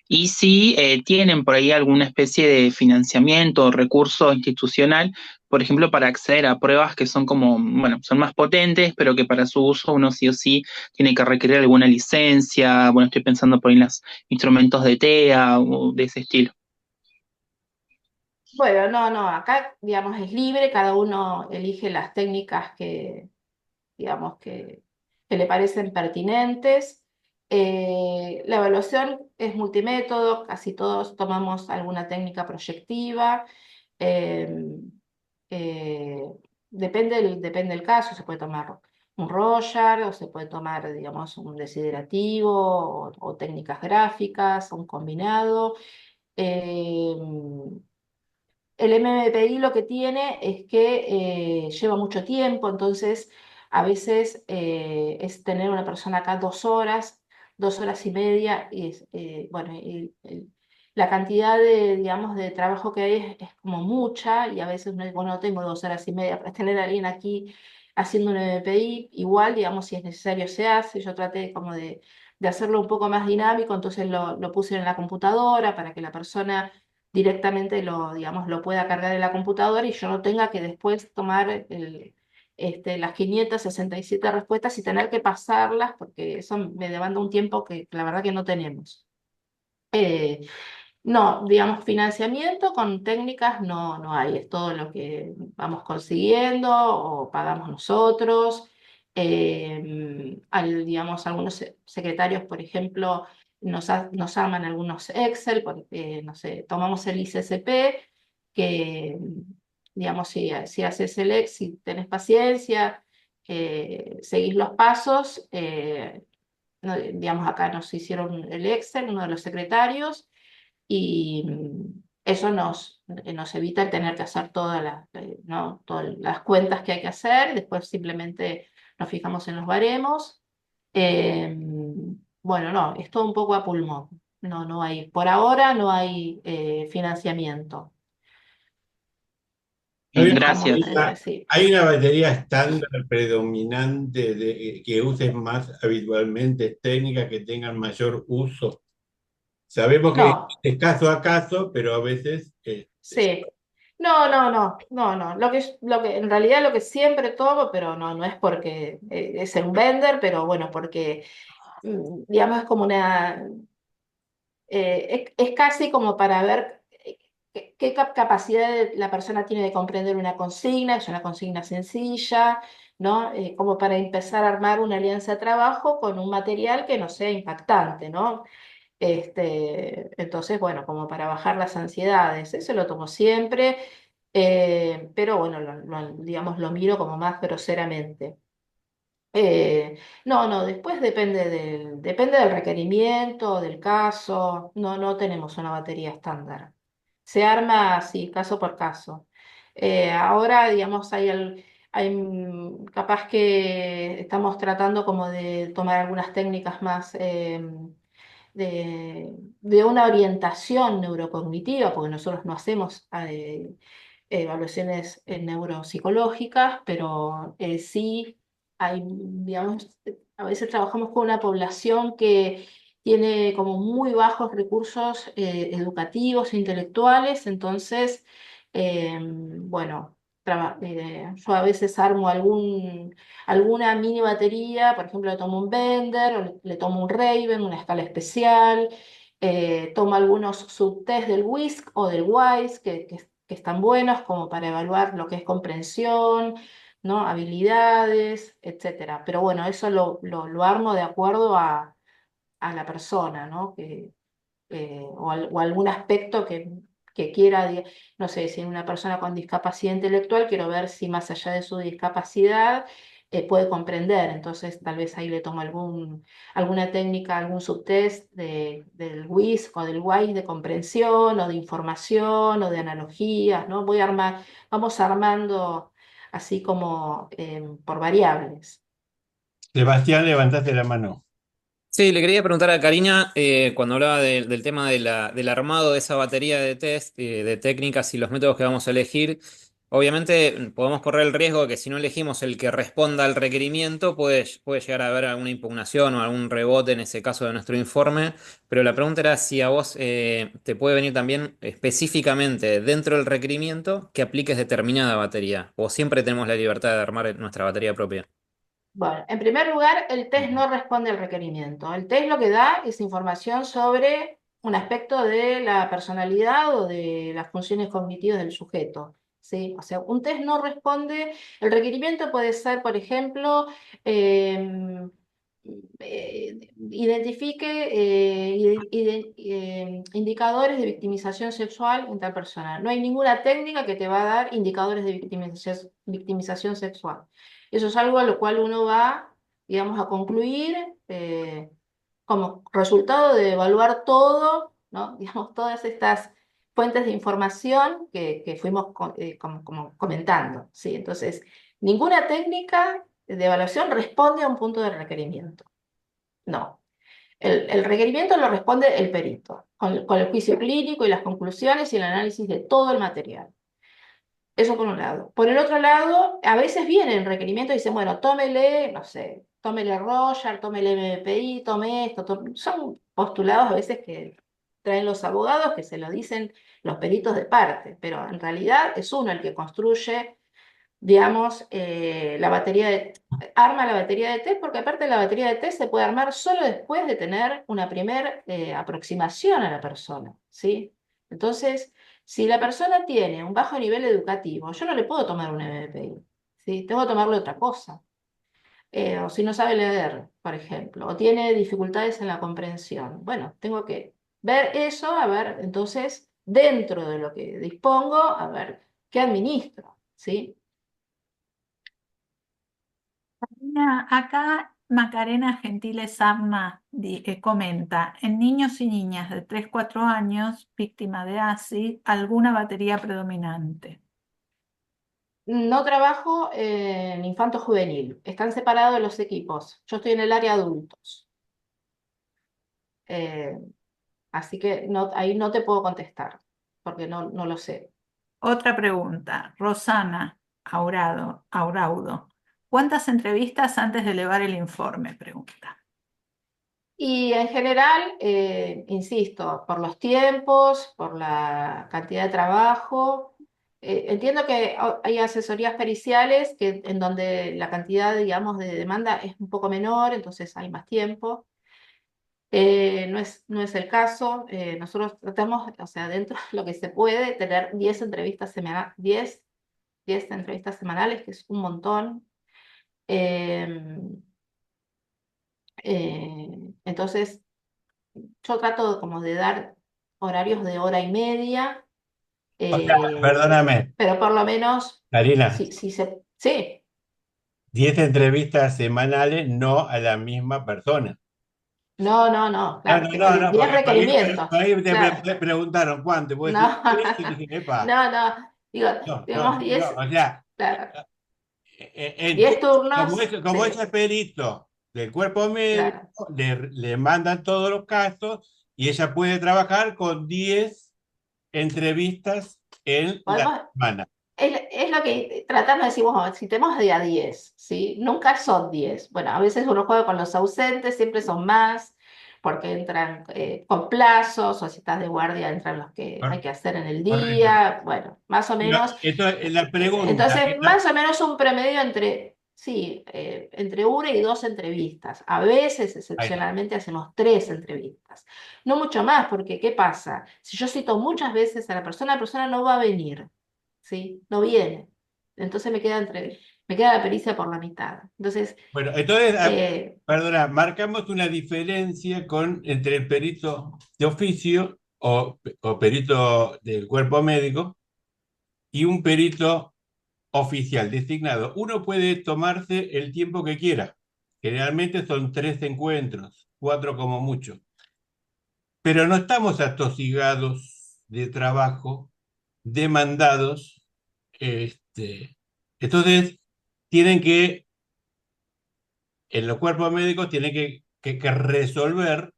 L: y si tienen por ahí alguna especie de financiamiento o recurso institucional, por ejemplo, para acceder a pruebas que son como, bueno, son más potentes, pero que para su uso uno sí o sí tiene que requerir alguna licencia. Bueno, estoy pensando por ahí en los instrumentos de TEA o de ese estilo.
B: Bueno, no, acá, digamos, es libre, cada uno elige las técnicas que, digamos, que le parecen pertinentes. La evaluación es multimétodo, casi todos tomamos alguna técnica proyectiva. eh, eh, depende del caso, se puede tomar un Roger o se puede tomar, digamos, un desiderativo o técnicas gráficas, un combinado. Eh, el MMPI lo que tiene es que lleva mucho tiempo, entonces a veces es tener una persona acá 2 horas y media, y bueno, la cantidad de, digamos, de trabajo que hay es como mucha, y a veces uno dice, bueno, no tengo 2 horas y media para tener a alguien aquí haciendo un MMPI, igual, digamos, si es necesario se hace. Yo traté como de hacerlo un poco más dinámico, entonces lo puse en la computadora para que la persona directamente digamos, lo pueda cargar en la computadora y yo no tenga que después tomar las 567 respuestas y tener que pasarlas, porque eso me demanda un tiempo que la verdad que no tenemos. Eh, no, digamos, financiamiento con técnicas no hay, es todo lo que vamos consiguiendo o pagamos nosotros. Digamos, algunos secretarios, por ejemplo, nos arman algunos Excel, porque, no sé, tomamos el ICSP, que, digamos, si haces el Excel, si tenés paciencia, seguís los pasos, digamos, acá nos hicieron el Excel, uno de los secretarios, y eso nos evita el tener que hacer ¿no? Todas las cuentas que hay que hacer, después simplemente nos fijamos en los baremos. Eh, bueno, no, es todo un poco a pulmón, no hay, por ahora no hay financiamiento.
A: Hay
B: Eso
A: una
B: es como te
L: Gracias.
B: debo decir.
A: hay una batería estándar predominante que uses más habitualmente, técnicas que tengan mayor uso. Sabemos que
B: No,
A: es caso a caso, pero a veces
B: sí. No. Lo que en realidad lo que siempre tomo, pero no es porque es un vender, pero bueno, porque digamos es como es casi como para ver qué capacidad la persona tiene de comprender una consigna, es una consigna sencilla, ¿no? Como para empezar a armar una alianza de trabajo con un material que no sea impactante, ¿no? Entonces, bueno, como para bajar las ansiedades, eso lo tomo siempre, pero bueno, digamos, lo miro como más groseramente. No, después depende del requerimiento, del caso, no tenemos una batería estándar. Se arma así, caso por caso. Ahora, digamos, capaz que estamos tratando como de tomar algunas técnicas más de una orientación neurocognitiva, porque nosotros no hacemos evaluaciones neuropsicológicas, pero sí digamos, a veces trabajamos con una población que tiene como muy bajos recursos educativos e intelectuales, entonces, bueno, yo a veces armo alguna mini batería, por ejemplo, le tomo un Bender, o le tomo un Raven, una escala especial, tomo algunos subtest del WISC o del WISE, que están buenos como para evaluar lo que es comprensión, ¿no? Habilidades, etcétera. Pero bueno, eso lo armo de acuerdo a la persona, ¿no? O algún aspecto que quiera, no sé, si una persona con discapacidad intelectual, quiero ver si más allá de su discapacidad puede comprender. Entonces, tal vez ahí le tomo alguna técnica, algún subtest del WISC o del WISE de comprensión o de información o de analogías, ¿no? Vamos armando así como por variables.
A: Sebastián, levantaste la mano.
F: Sí, le quería preguntar a Karina, cuando hablaba del tema del armado de esa batería de test, de técnicas y los métodos que vamos a elegir. Obviamente podemos correr el riesgo de que si no elegimos el que responda al requerimiento, puede llegar a haber alguna impugnación o algún rebote en ese caso de nuestro informe. Pero la pregunta era si a vos te puede venir también específicamente dentro del requerimiento que apliques determinada batería, o siempre tenemos la libertad de armar nuestra batería propia.
B: Bueno, en primer lugar, el test no responde al requerimiento. El test lo que da es información sobre un aspecto de la personalidad o de las funciones cognitivas del sujeto. ¿Sí? O sea, un test no responde, el requerimiento puede ser, por ejemplo, em, identifique indicadores de victimización sexual en tal persona. No hay ninguna técnica que te va a dar indicadores de victimización sexual. Eso es algo a lo cual uno va, digamos, a concluir como resultado de evaluar todo, ¿no? Digamos, todas estas fuentes de información que fuimos como comentando, ¿sí? Entonces, ninguna técnica de evaluación responde a un punto de requerimiento. No. El requerimiento lo responde el perito, con el juicio clínico y las conclusiones y el análisis de todo el material. Eso por un lado. Por el otro lado, a veces vienen requerimientos y dicen, bueno, tómele, no sé, tómele Royal, tómele MPI, tome esto. Son postulados a veces que traen los abogados, que se lo dicen los peritos de parte, pero en realidad es uno el que construye, digamos, arma la batería de test, porque aparte la batería de test se puede armar solo después de tener una primera aproximación a la persona, ¿sí? Entonces, si la persona tiene un bajo nivel educativo, yo no le puedo tomar un MPI, ¿sí? Tengo que tomarle otra cosa. O si no sabe leer, por ejemplo, o tiene dificultades en la comprensión. Bueno, tengo que ver eso, a ver, entonces, dentro de lo que dispongo, a ver, ¿qué administro? ¿Sí?
J: Mira, acá Macarena Gentiles Arna comenta, en niños y niñas de 3-4 años, víctima de ASI, alguna batería predominante.
B: No trabajo en infanto juvenil, están separados los equipos. Yo estoy en el área adultos. Eh, Así que no, ahí no te puedo contestar, porque no lo sé.
J: Otra pregunta, Rosana Auraudo. ¿Cuántas entrevistas antes de elevar el informe? Pregunta.
B: Y en general, insisto, por los tiempos, por la cantidad de trabajo, entiendo que hay asesorías periciales en donde la cantidad, digamos, de demanda es un poco menor, entonces hay más tiempo. No es el caso. Nosotros tratamos, o sea, dentro de lo que se puede, tener 10 entrevistas semanales, 10 entrevistas semanales, que es un montón. Em, entonces, yo trato como de dar horarios de hora y media,
A: O sea, perdóname,
B: pero por lo menos,
A: Karina,
B: sí,
A: 10 entrevistas semanales, no a la misma persona.
B: no,
A: No,
B: claro,
A: no,
B: tengo
A: no, no,
B: 10
A: porque
B: requerimientos,
A: ahí
B: claro.
A: te preguntaron cuánto, y vos decís
B: No,
A: 10, y dije, epa,
B: no, digo,
A: no,
B: tenemos
A: no, no,
B: 10,
A: o sea,
B: claro,
A: entiendo,
B: 10 turnos,
A: como ese
B: sí,
A: perito del cuerpo médico,
B: claro.
A: le mandan todos los casos y ella puede trabajar con 10 entrevistas en la
B: Podemos,
A: semana.
B: es lo que tratamos de decir, bueno, si tenemos de a 10, ¿sí? Nunca son 10. Bueno, a veces uno juega con los ausentes, siempre son más, porque entran con plazos, o si estás de guardia, entran los que hay que hacer en el
A: Correcto.
B: día, bueno, más o
A: Pero
B: menos.
A: esto es la pregunta.
B: Entonces, más o menos un promedio entre, sí, entre una y dos entrevistas. A veces,
A: Ahí está.
B: excepcionalmente, hacemos 3 entrevistas. No mucho más, porque ¿qué pasa? Si yo cito muchas veces a la persona no va a venir. ¿Sí? No viene. Entonces me queda la pericia por la mitad. Entonces,
A: Bueno, entonces,
B: eh,
A: perdona, marcamos una diferencia entre el perito de oficio o perito del cuerpo médico y un perito oficial designado. Uno puede tomarse el tiempo que quiera. Generalmente son 3 encuentros, 4 como mucho. Pero no estamos atosigados de trabajo, demandados. Entonces, tienen que, en los cuerpos médicos, tienen que que resolver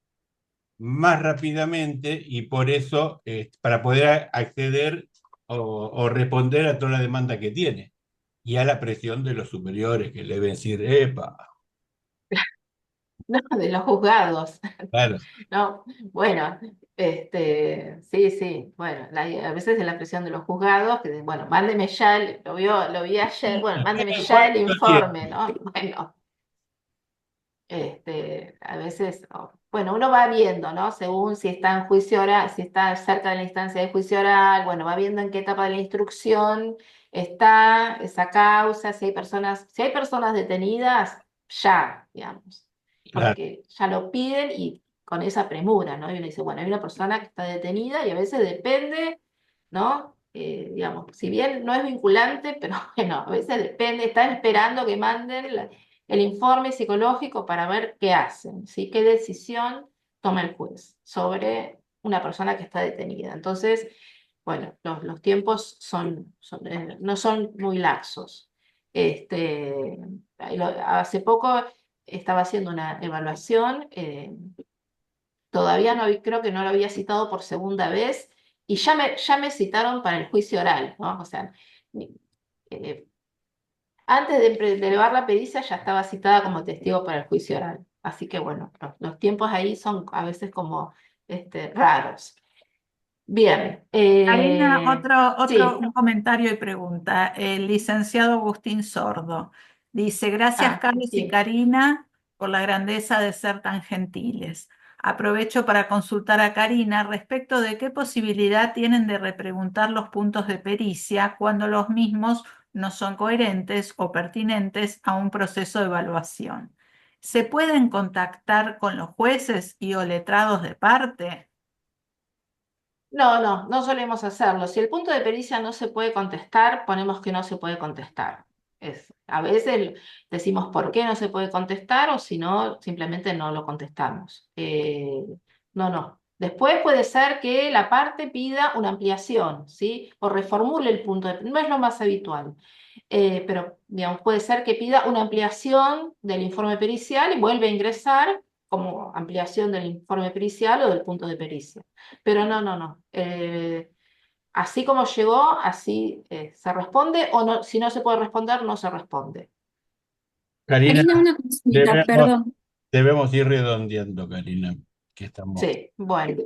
A: más rápidamente y por eso, para poder acceder o responder a toda la demanda que tiene y a la presión de los superiores que le deben decir, epa,
B: No, de los juzgados.
A: claro,
B: No, bueno, sí, sí, bueno, a veces de la presión de los juzgados, que bueno, mándeme ya, lo vi ayer, bueno, mándeme ya el informe, ¿no? Bueno, a veces, bueno, uno va viendo, ¿no? Según si está en juicio oral, si está cerca de la instancia de juicio oral, bueno, va viendo en qué etapa de la instrucción está esa causa, si hay personas detenidas, ya, digamos,
A: claro.
B: porque ya lo piden y con esa premura, ¿no? Y uno dice, bueno, hay una persona que está detenida y a veces depende, ¿no? Digamos, si bien no es vinculante, pero bueno, a veces depende, están esperando que manden el informe psicológico para ver qué hacen, ¿sí? ¿Qué decisión toma el juez sobre una persona que está detenida? Entonces, bueno, los tiempos no son muy laxos. Hace poco estaba haciendo una evaluación, todavía no creo que no lo había citado por segunda vez, y ya me citaron para el juicio oral, ¿no? O sea, eh, antes de elevar la pericia ya estaba citada como testigo para el juicio oral. Así que bueno, los tiempos ahí son a veces como raros. Bien.
J: Karina,
B: Sí.
J: un comentario y pregunta. El licenciado Agustín Sordo dice, gracias Carlos y
B: Sí.
J: Karina por la grandeza de ser tan gentiles. Aprovecho para consultar a Karina respecto de qué posibilidad tienen de repreguntar los puntos de pericia cuando los mismos no son coherentes o pertinentes a un proceso de evaluación. ¿Se pueden contactar con los jueces y o letrados de parte?
B: No solemos hacerlo. Si el punto de pericia no se puede contestar, ponemos que no se puede contestar. A veces decimos por qué no se puede contestar o si no, simplemente no lo contestamos. No. Después puede ser que la parte pida una ampliación, ¿sí? O reformule el punto de... No es lo más habitual. Pero digamos, puede ser que pida una ampliación del informe pericial y vuelve a ingresar como ampliación del informe pericial o del punto de pericia. Pero no. Así como llegó, así se responde, o no, si no se puede responder, no se responde.
A: Karina,
K: Karina, una consulta, perdón.
A: debemos ir redondeando, Karina, que estamos.
B: Sí, bueno.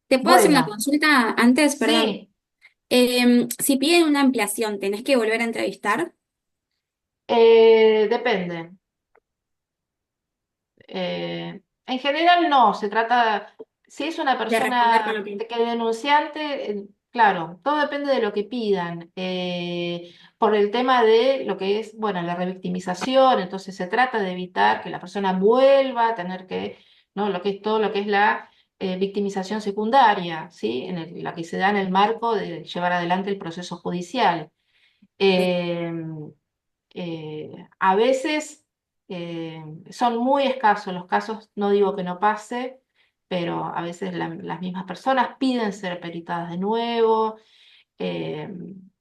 K: ¿Te puedo hacer una
B: Bueno,
K: consulta antes? Perdón.
B: sí,
K: Si piden una ampliación, ¿tenés que volver a entrevistar?
B: depende. En general no, se trata, si es una
K: De responder con
B: persona
K: lo que...
B: que denunciante, claro, todo depende de lo que pidan, por el tema de lo que es, bueno, la revictimización, entonces se trata de evitar que la persona vuelva a tener que, ¿no? Lo que es todo lo que es la victimización secundaria, ¿sí? La que se da en el marco de llevar adelante el proceso judicial. Eh, a veces son muy escasos los casos, no digo que no pase, pero a veces las mismas personas piden ser peritadas de nuevo. eh,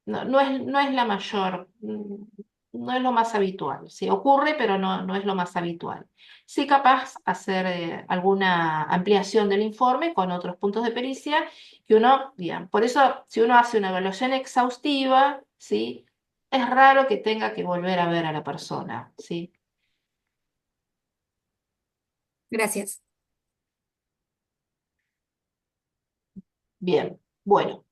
B: no es la mayor, no es lo más habitual. Sí, ocurre, pero no es lo más habitual. Sí, capaz hacer alguna ampliación del informe con otros puntos de pericia que uno, digamos, por eso si uno hace una evaluación exhaustiva, ¿sí? Es raro que tenga que volver a ver a la persona, ¿sí?
K: Gracias.
B: Bien, bueno.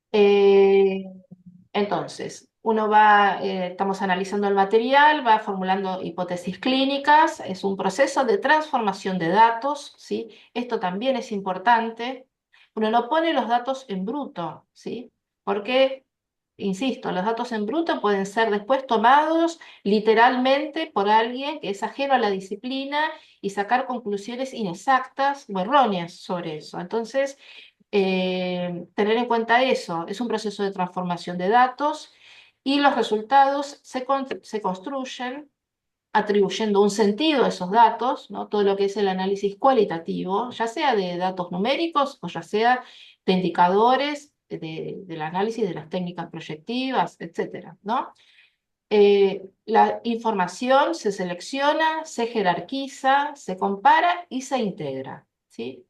B: Entonces, estamos analizando el material, va formulando hipótesis clínicas, es un proceso de transformación de datos, ¿sí? Esto también es importante. Uno no pone los datos en bruto, ¿sí? Porque, insisto, los datos en bruto pueden ser después tomados literalmente por alguien que es ajeno a la disciplina y sacar conclusiones inexactas o erróneas sobre eso. Entonces, tener en cuenta eso, es un proceso de transformación de datos y los resultados se construyen atribuyendo un sentido a esos datos, ¿no? Todo lo que es el análisis cualitativo, ya sea de datos numéricos o ya sea de indicadores del análisis de las técnicas proyectivas, etcétera, ¿no? La información se selecciona, se jerarquiza, se compara y se integra, ¿sí?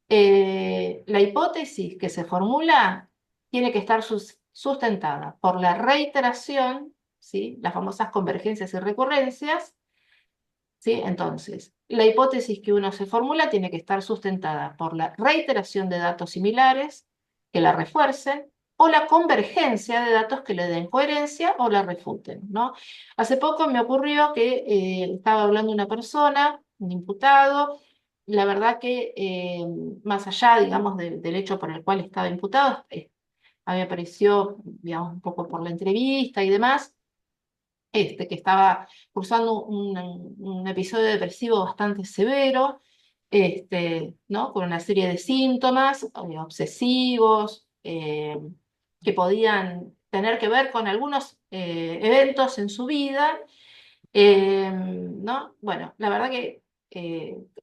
B: La hipótesis que se formula tiene que estar sustentada por la reiteración, ¿sí? Las famosas convergencias y recurrencias, ¿sí? Entonces, la hipótesis que uno se formula tiene que estar sustentada por la reiteración de datos similares que la refuercen o la convergencia de datos que le den coherencia o la refuten, ¿no? Hace poco me ocurrió que estaba hablando una persona, un imputado, la verdad que más allá, digamos, del hecho por el cual estaba imputado, a mí me pareció, digamos, un poco por la entrevista y demás, que estaba cursando un episodio depresivo bastante severo, ¿no? Con una serie de síntomas obsesivos, que podían tener que ver con algunos eventos en su vida, ¿no? Bueno, la verdad que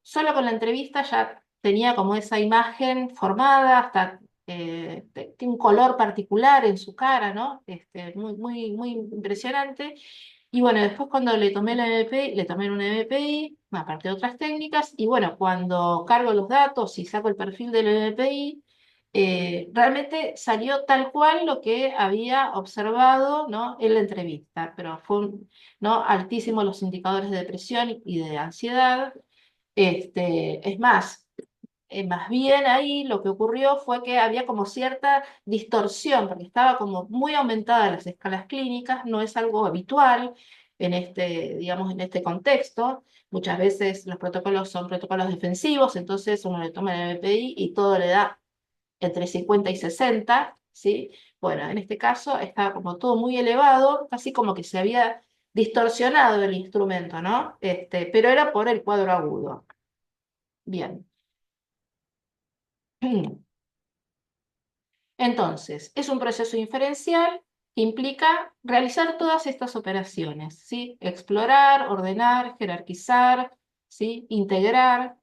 B: solo con la entrevista ya tenía como esa imagen formada, hasta tiene un color particular en su cara, ¿no? Muy, muy, muy impresionante. Y bueno, después cuando le tomé la MPI, le tomé un MPI, aparte de otras técnicas, y bueno, cuando cargo los datos y saco el perfil del MPI, realmente salió tal cual lo que había observado, ¿no? En la entrevista, pero ¿no? Altísimos los indicadores de depresión y de ansiedad. Es más bien ahí lo que ocurrió fue que había como cierta distorsión, porque estaba como muy aumentada las escalas clínicas, no es algo habitual digamos, en este contexto. Muchas veces los protocolos son protocolos defensivos, entonces uno le toma el MPI y todo le da entre 50 y 60, ¿sí? Bueno, en este caso estaba como todo muy elevado, casi como que se había distorsionado el instrumento, ¿no? Pero era por el cuadro agudo. Bien. Entonces, es un proceso inferencial que implica realizar todas estas operaciones, ¿sí? Explorar, ordenar, jerarquizar, ¿sí? Integrar.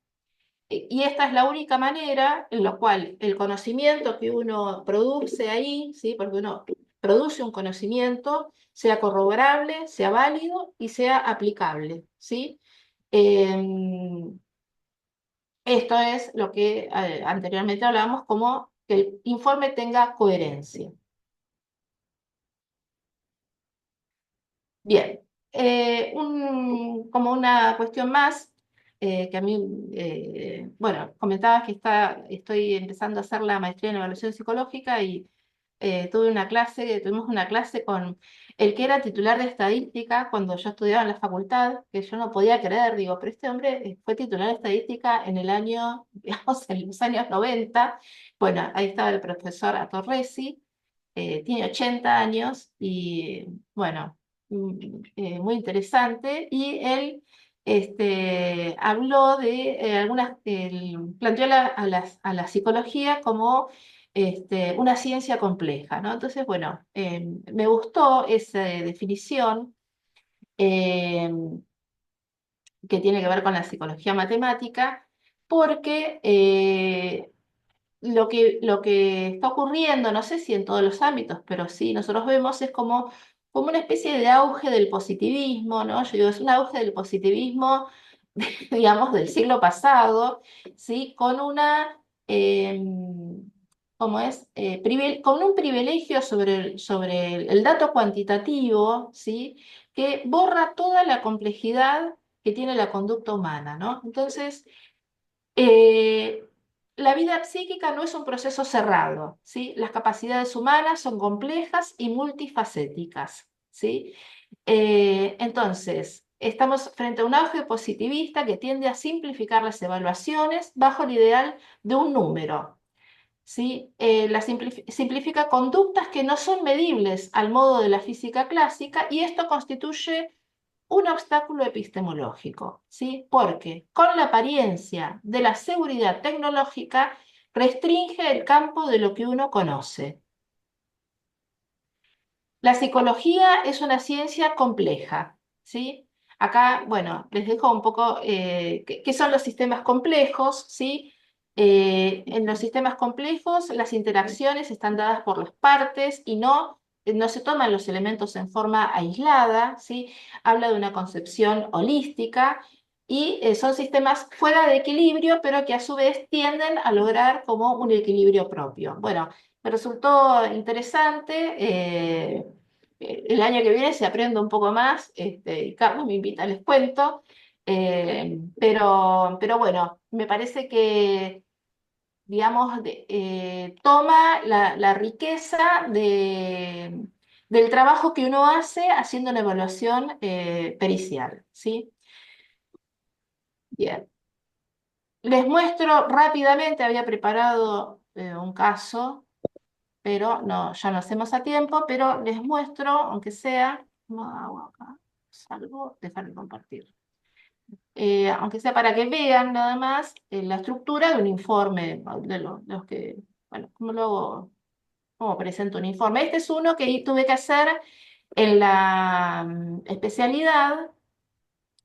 B: Y esta es la única manera en la cual el conocimiento que uno produce ahí, ¿sí? Porque uno produce un conocimiento, sea corroborable, sea válido y sea aplicable, ¿sí? Esto es lo que anteriormente hablábamos como que el informe tenga coherencia. Bien, como una cuestión más, que a mí, bueno, comentabas que estoy empezando a hacer la maestría en evaluación psicológica y tuvimos una clase con el que era titular de estadística cuando yo estudiaba en la facultad, que yo no podía creer, digo, pero este hombre fue titular de estadística en el año, digamos, en los años 90. Bueno, ahí estaba el profesor Atorresi, tiene 80 años y bueno, muy interesante. Y él habló de planteó a la psicología como una ciencia compleja, ¿no? Entonces, bueno, me gustó esa definición eh, que tiene que ver con la psicología matemática, porque lo que está ocurriendo, no sé si en todos los ámbitos, pero sí nosotros vemos es como una especie de auge del positivismo, ¿no? Yo digo, es un auge del positivismo, digamos, del siglo pasado, ¿sí? Con ¿cómo es? Con un privilegio sobre el dato cuantitativo, ¿sí? Que borra toda la complejidad que tiene la conducta humana, ¿no? Entonces, eh, la vida psíquica no es un proceso cerrado, ¿sí? Las capacidades humanas son complejas y multifacéticas, ¿sí? Entonces, estamos frente a un auge positivista que tiende a simplificar las evaluaciones bajo el ideal de un número, ¿sí? Simplifica conductas que no son medibles al modo de la física clásica y esto constituye un obstáculo epistemológico, ¿sí? Porque con la apariencia de la seguridad tecnológica restringe el campo de lo que uno conoce. La psicología es una ciencia compleja, ¿sí? Acá, bueno, les dejo un poco qué son los sistemas complejos, ¿sí? En los sistemas complejos las interacciones están dadas por las partes y no no se toman los elementos en forma aislada, ¿sí? Habla de una concepción holística y son sistemas fuera de equilibrio, pero que a su vez tienden a lograr como un equilibrio propio. Bueno, me resultó interesante. El año que viene se aprende un poco más, y Carlos me invita, les cuento. Pero bueno, me parece que, digamos, toma la riqueza del trabajo que uno hace haciendo una evaluación pericial, ¿sí? Bien. Les muestro rápidamente, había preparado un caso, pero no, ya no hacemos a tiempo, pero les muestro, aunque sea, ¿cómo hago acá? Salvo, dejar de compartir. Aunque sea para que vean nada más la estructura de un informe, ¿no? De los que, bueno, ¿cómo lo hago? ¿Cómo presento un informe? Este es uno que tuve que hacer en la especialidad,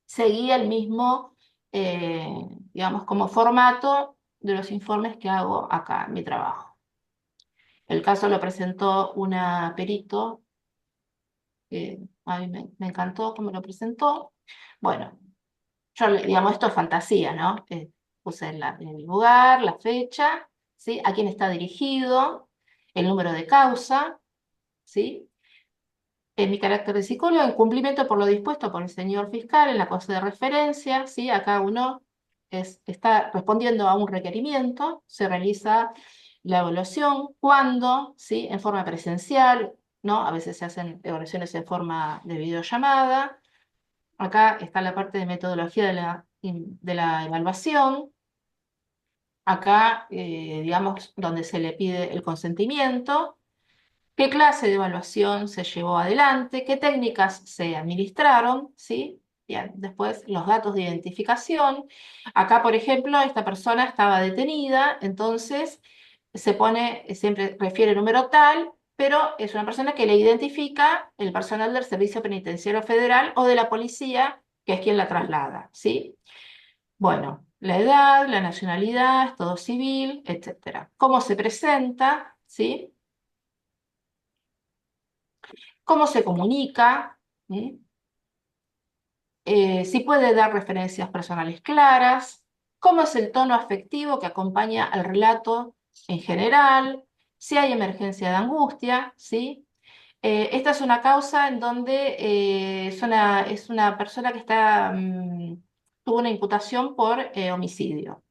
B: seguía el mismo, digamos, como formato de los informes que hago acá en mi trabajo. El caso lo presentó una perito, que a mí me encantó cómo lo presentó. Bueno, yo, digamos, esto es fantasía, ¿no? Puse el lugar, la fecha, ¿sí? A quién está dirigido, el número de causa, ¿sí? En mi carácter de psicólogo, en cumplimiento por lo dispuesto por el señor fiscal en la cosa de referencia, ¿sí? Acá uno está respondiendo a un requerimiento, se realiza la evaluación, cuando, ¿sí? En forma presencial, ¿no? A veces se hacen evaluaciones en forma de videollamada. Acá está la parte de metodología de la evaluación. Acá, digamos, donde se le pide el consentimiento, qué clase de evaluación se llevó adelante, qué técnicas se administraron, ¿sí? Bien, después los datos de identificación. Acá, por ejemplo, esta persona estaba detenida, entonces se pone, siempre refiere número tal, pero es una persona que le identifica el personal del Servicio Penitenciario Federal o de la policía, que es quien la traslada, ¿sí? Bueno, la edad, la nacionalidad, estado civil, etcétera. ¿Cómo se presenta? ¿Sí? ¿Cómo se comunica? ¿Mm? Si puede dar referencias personales claras. ¿Cómo es el tono afectivo que acompaña al relato en general? Si hay emergencia de angustia, ¿sí? Esta es una causa en donde es una persona que tuvo una imputación por homicidio.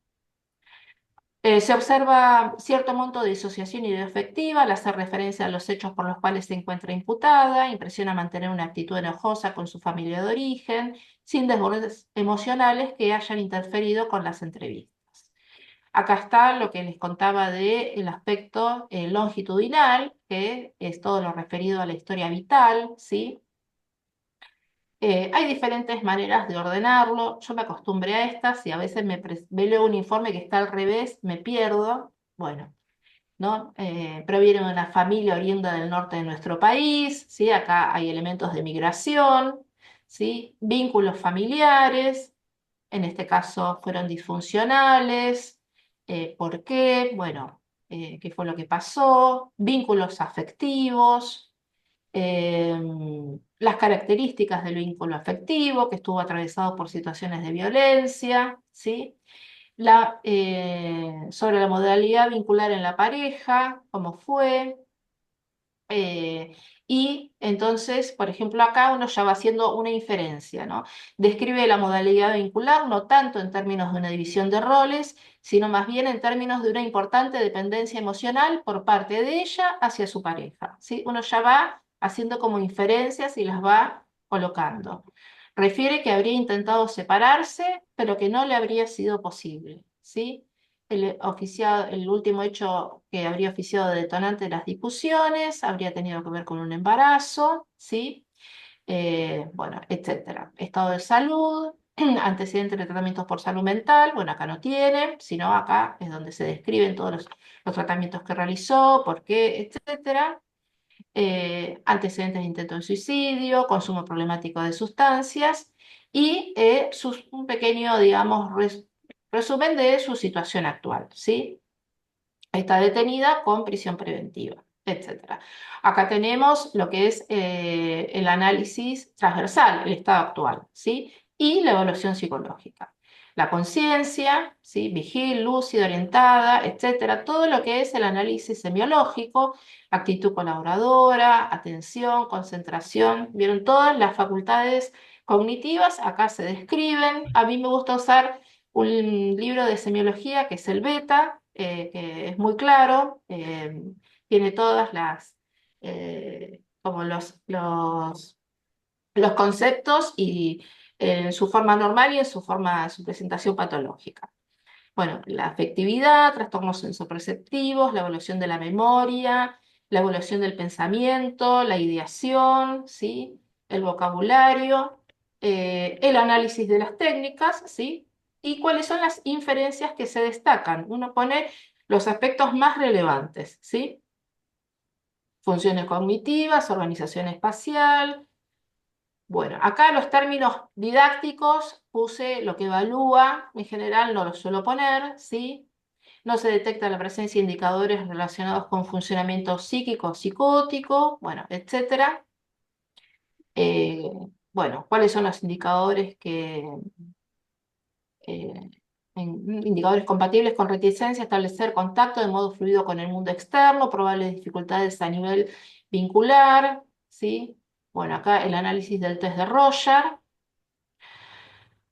B: Se observa cierto monto de disociación ideoafectiva al hacer referencia a los hechos por los cuales se encuentra imputada, impresiona mantener una actitud enojosa con su familia de origen, sin desbordes emocionales que hayan interferido con las entrevistas. Acá está lo que les contaba del aspecto longitudinal, que es todo lo referido a la historia vital, ¿sí? Hay diferentes maneras de ordenarlo. Yo me acostumbré a estas y a veces me leo un informe que está al revés, me pierdo. Bueno, ¿no? Proviene de una familia oriunda del norte de nuestro país, ¿sí? Acá hay elementos de migración, ¿sí? Vínculos familiares, en este caso fueron disfuncionales. ¿Por qué? Bueno, ¿qué fue lo que pasó? Vínculos afectivos, las características del vínculo afectivo, que estuvo atravesado por situaciones de violencia, ¿sí? Sobre la modalidad vincular en la pareja, cómo fue. Y entonces, por ejemplo, acá uno ya va haciendo una inferencia, ¿no? Describe la modalidad vincular no tanto en términos de una división de roles, sino más bien en términos de una importante dependencia emocional por parte de ella hacia su pareja, ¿sí? Uno ya va haciendo como inferencias y las va colocando. Refiere que habría intentado separarse, pero que no le habría sido posible, ¿sí? El último hecho que habría oficiado de detonante de las discusiones habría tenido que ver con un embarazo, ¿sí? Bueno, etcétera. Estado de salud, antecedentes de tratamientos por salud mental, bueno, acá no tiene, sino acá es donde se describen todos los tratamientos que realizó, por qué, etcétera. Antecedentes de intento de suicidio, consumo problemático de sustancias y un pequeño, digamos, resumen de su situación actual, ¿sí? Está detenida con prisión preventiva. etcétera. Acá tenemos lo que es el análisis transversal, el estado actual, ¿sí? Y la evaluación psicológica. La conciencia, ¿sí? Vigil, lúcida, orientada, etcétera. Todo lo que es el análisis semiológico, actitud colaboradora, atención, concentración. ¿Vieron? Todas las facultades cognitivas acá se describen. A mí me gusta usar un libro de semiología que es el Beta, que es muy claro. Tiene todas las, como los conceptos y en su forma normal y en su presentación patológica. Bueno, la afectividad, trastornos sensoperceptivos, la evolución de la memoria, la evolución del pensamiento, la ideación, ¿sí? El vocabulario, el análisis de las técnicas, ¿sí? Y cuáles son las inferencias que se destacan. Uno pone los aspectos más relevantes, ¿sí? Funciones cognitivas, organización espacial. Bueno, acá los términos didácticos puse lo que evalúa, en general no los suelo poner, ¿sí? No se detecta la presencia de indicadores relacionados con funcionamiento psíquico, psicótico, bueno, etcétera. Eh, bueno, ¿cuáles son los indicadores eh, indicadores compatibles con reticencia, establecer contacto de modo fluido con el mundo externo, probables dificultades a nivel vincular, ¿sí? Bueno, acá el análisis del test de Roger.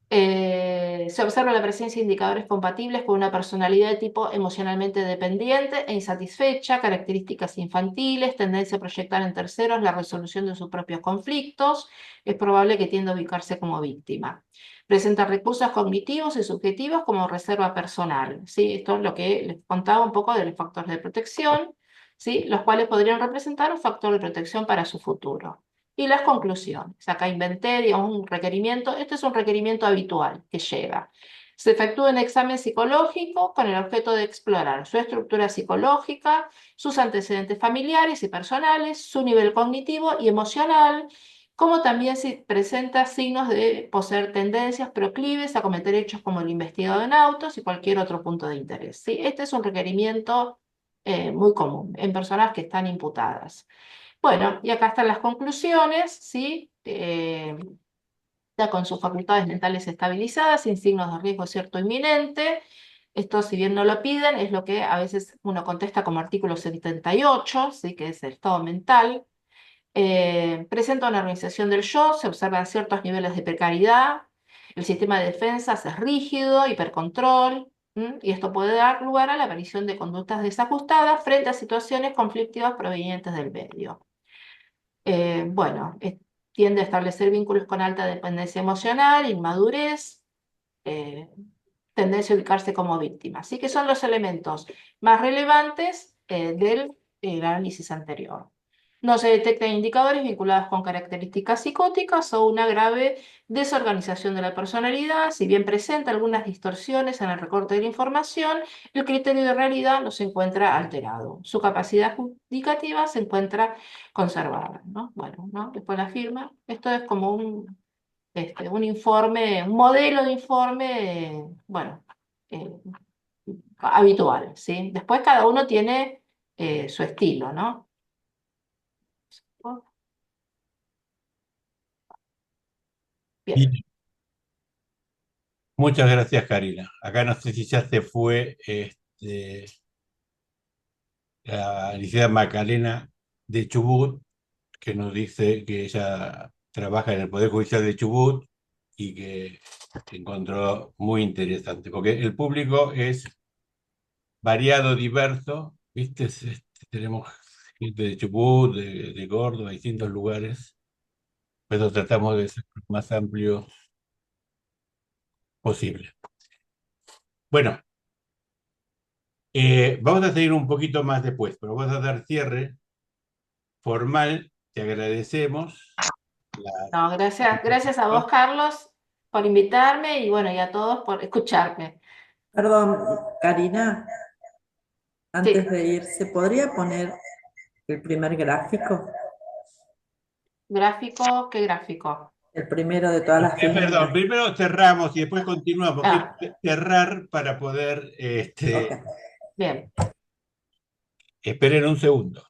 B: Se observa la presencia de indicadores compatibles con una personalidad de tipo emocionalmente dependiente e insatisfecha, características infantiles, tendencia a proyectar en terceros la resolución de sus propios conflictos. Es probable que tienda a ubicarse como víctima. Presenta recursos cognitivos y subjetivos como reserva personal, ¿sí? Esto es lo que les contaba un poco de los factores de protección, ¿sí? Los cuales podrían representar un factor de protección para su futuro. Y las conclusiones. Acá inventé, digamos, un requerimiento. Este es un requerimiento habitual que llega. Se efectúa un examen psicológico con el objeto de explorar su estructura psicológica, sus antecedentes familiares y personales, su nivel cognitivo y emocional, como también si presenta signos de poseer tendencias proclives a cometer hechos como el investigado en autos y cualquier otro punto de interés, ¿sí? Este es un requerimiento muy común en personas que están imputadas. Bueno, y acá están las conclusiones, ¿sí? Ya con sus facultades mentales estabilizadas, sin signos de riesgo cierto o inminente. Esto, si bien no lo piden, es lo que a veces uno contesta como artículo 78, ¿sí? Que es el estado mental. Presenta una organización del yo, se observan ciertos niveles de precariedad, el sistema de defensas es rígido, hipercontrol, y esto puede dar lugar a la aparición de conductas desajustadas frente a situaciones conflictivas provenientes del medio. Bueno, tiende a establecer vínculos con alta dependencia emocional, inmadurez, eh, tendencia a ubicarse como víctima. Así que son los elementos más relevantes del análisis anterior. No se detectan indicadores vinculados con características psicóticas o una grave desorganización de la personalidad. Si bien presenta algunas distorsiones en el recorte de la información, el criterio de realidad no se encuentra alterado. Su capacidad justificativa se encuentra conservada, ¿no? Bueno, ¿no? Después la firma. Esto es como un informe, un modelo de informe, bueno, eh, habitual, ¿sí? Después cada uno tiene su estilo, ¿no? Bien.
A: Bien. Muchas gracias, Karina. Acá no sé si ya se fue la licenciada Macarena de Chubut, que nos dice que ella trabaja en el Poder Judicial de Chubut y que encontró muy interesante, porque el público es variado, diverso, ¿viste? Tenemos gente de Chubut, de Córdoba, distintos lugares, pero tratamos de ser lo más amplio posible. Bueno, vamos a seguir un poquito más después, pero vamos a dar cierre formal. Te agradecemos.
B: No, gracias a vos, Carlos, por invitarme y bueno, y a todos por escucharme.
C: Perdón, Karina, antes
B: Sí,
C: de irse, ¿podría poner el primer gráfico?
B: gráfico, ¿qué gráfico?
C: El primero de todas las
A: Perdón,
C: figuras.
A: primero cerramos y después continuamos. Quiero
B: Ah,
A: cerrar para poder,
C: Ok.
B: bien.
A: esperen un segundo.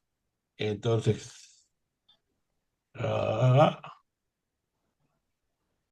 A: Entonces, ah,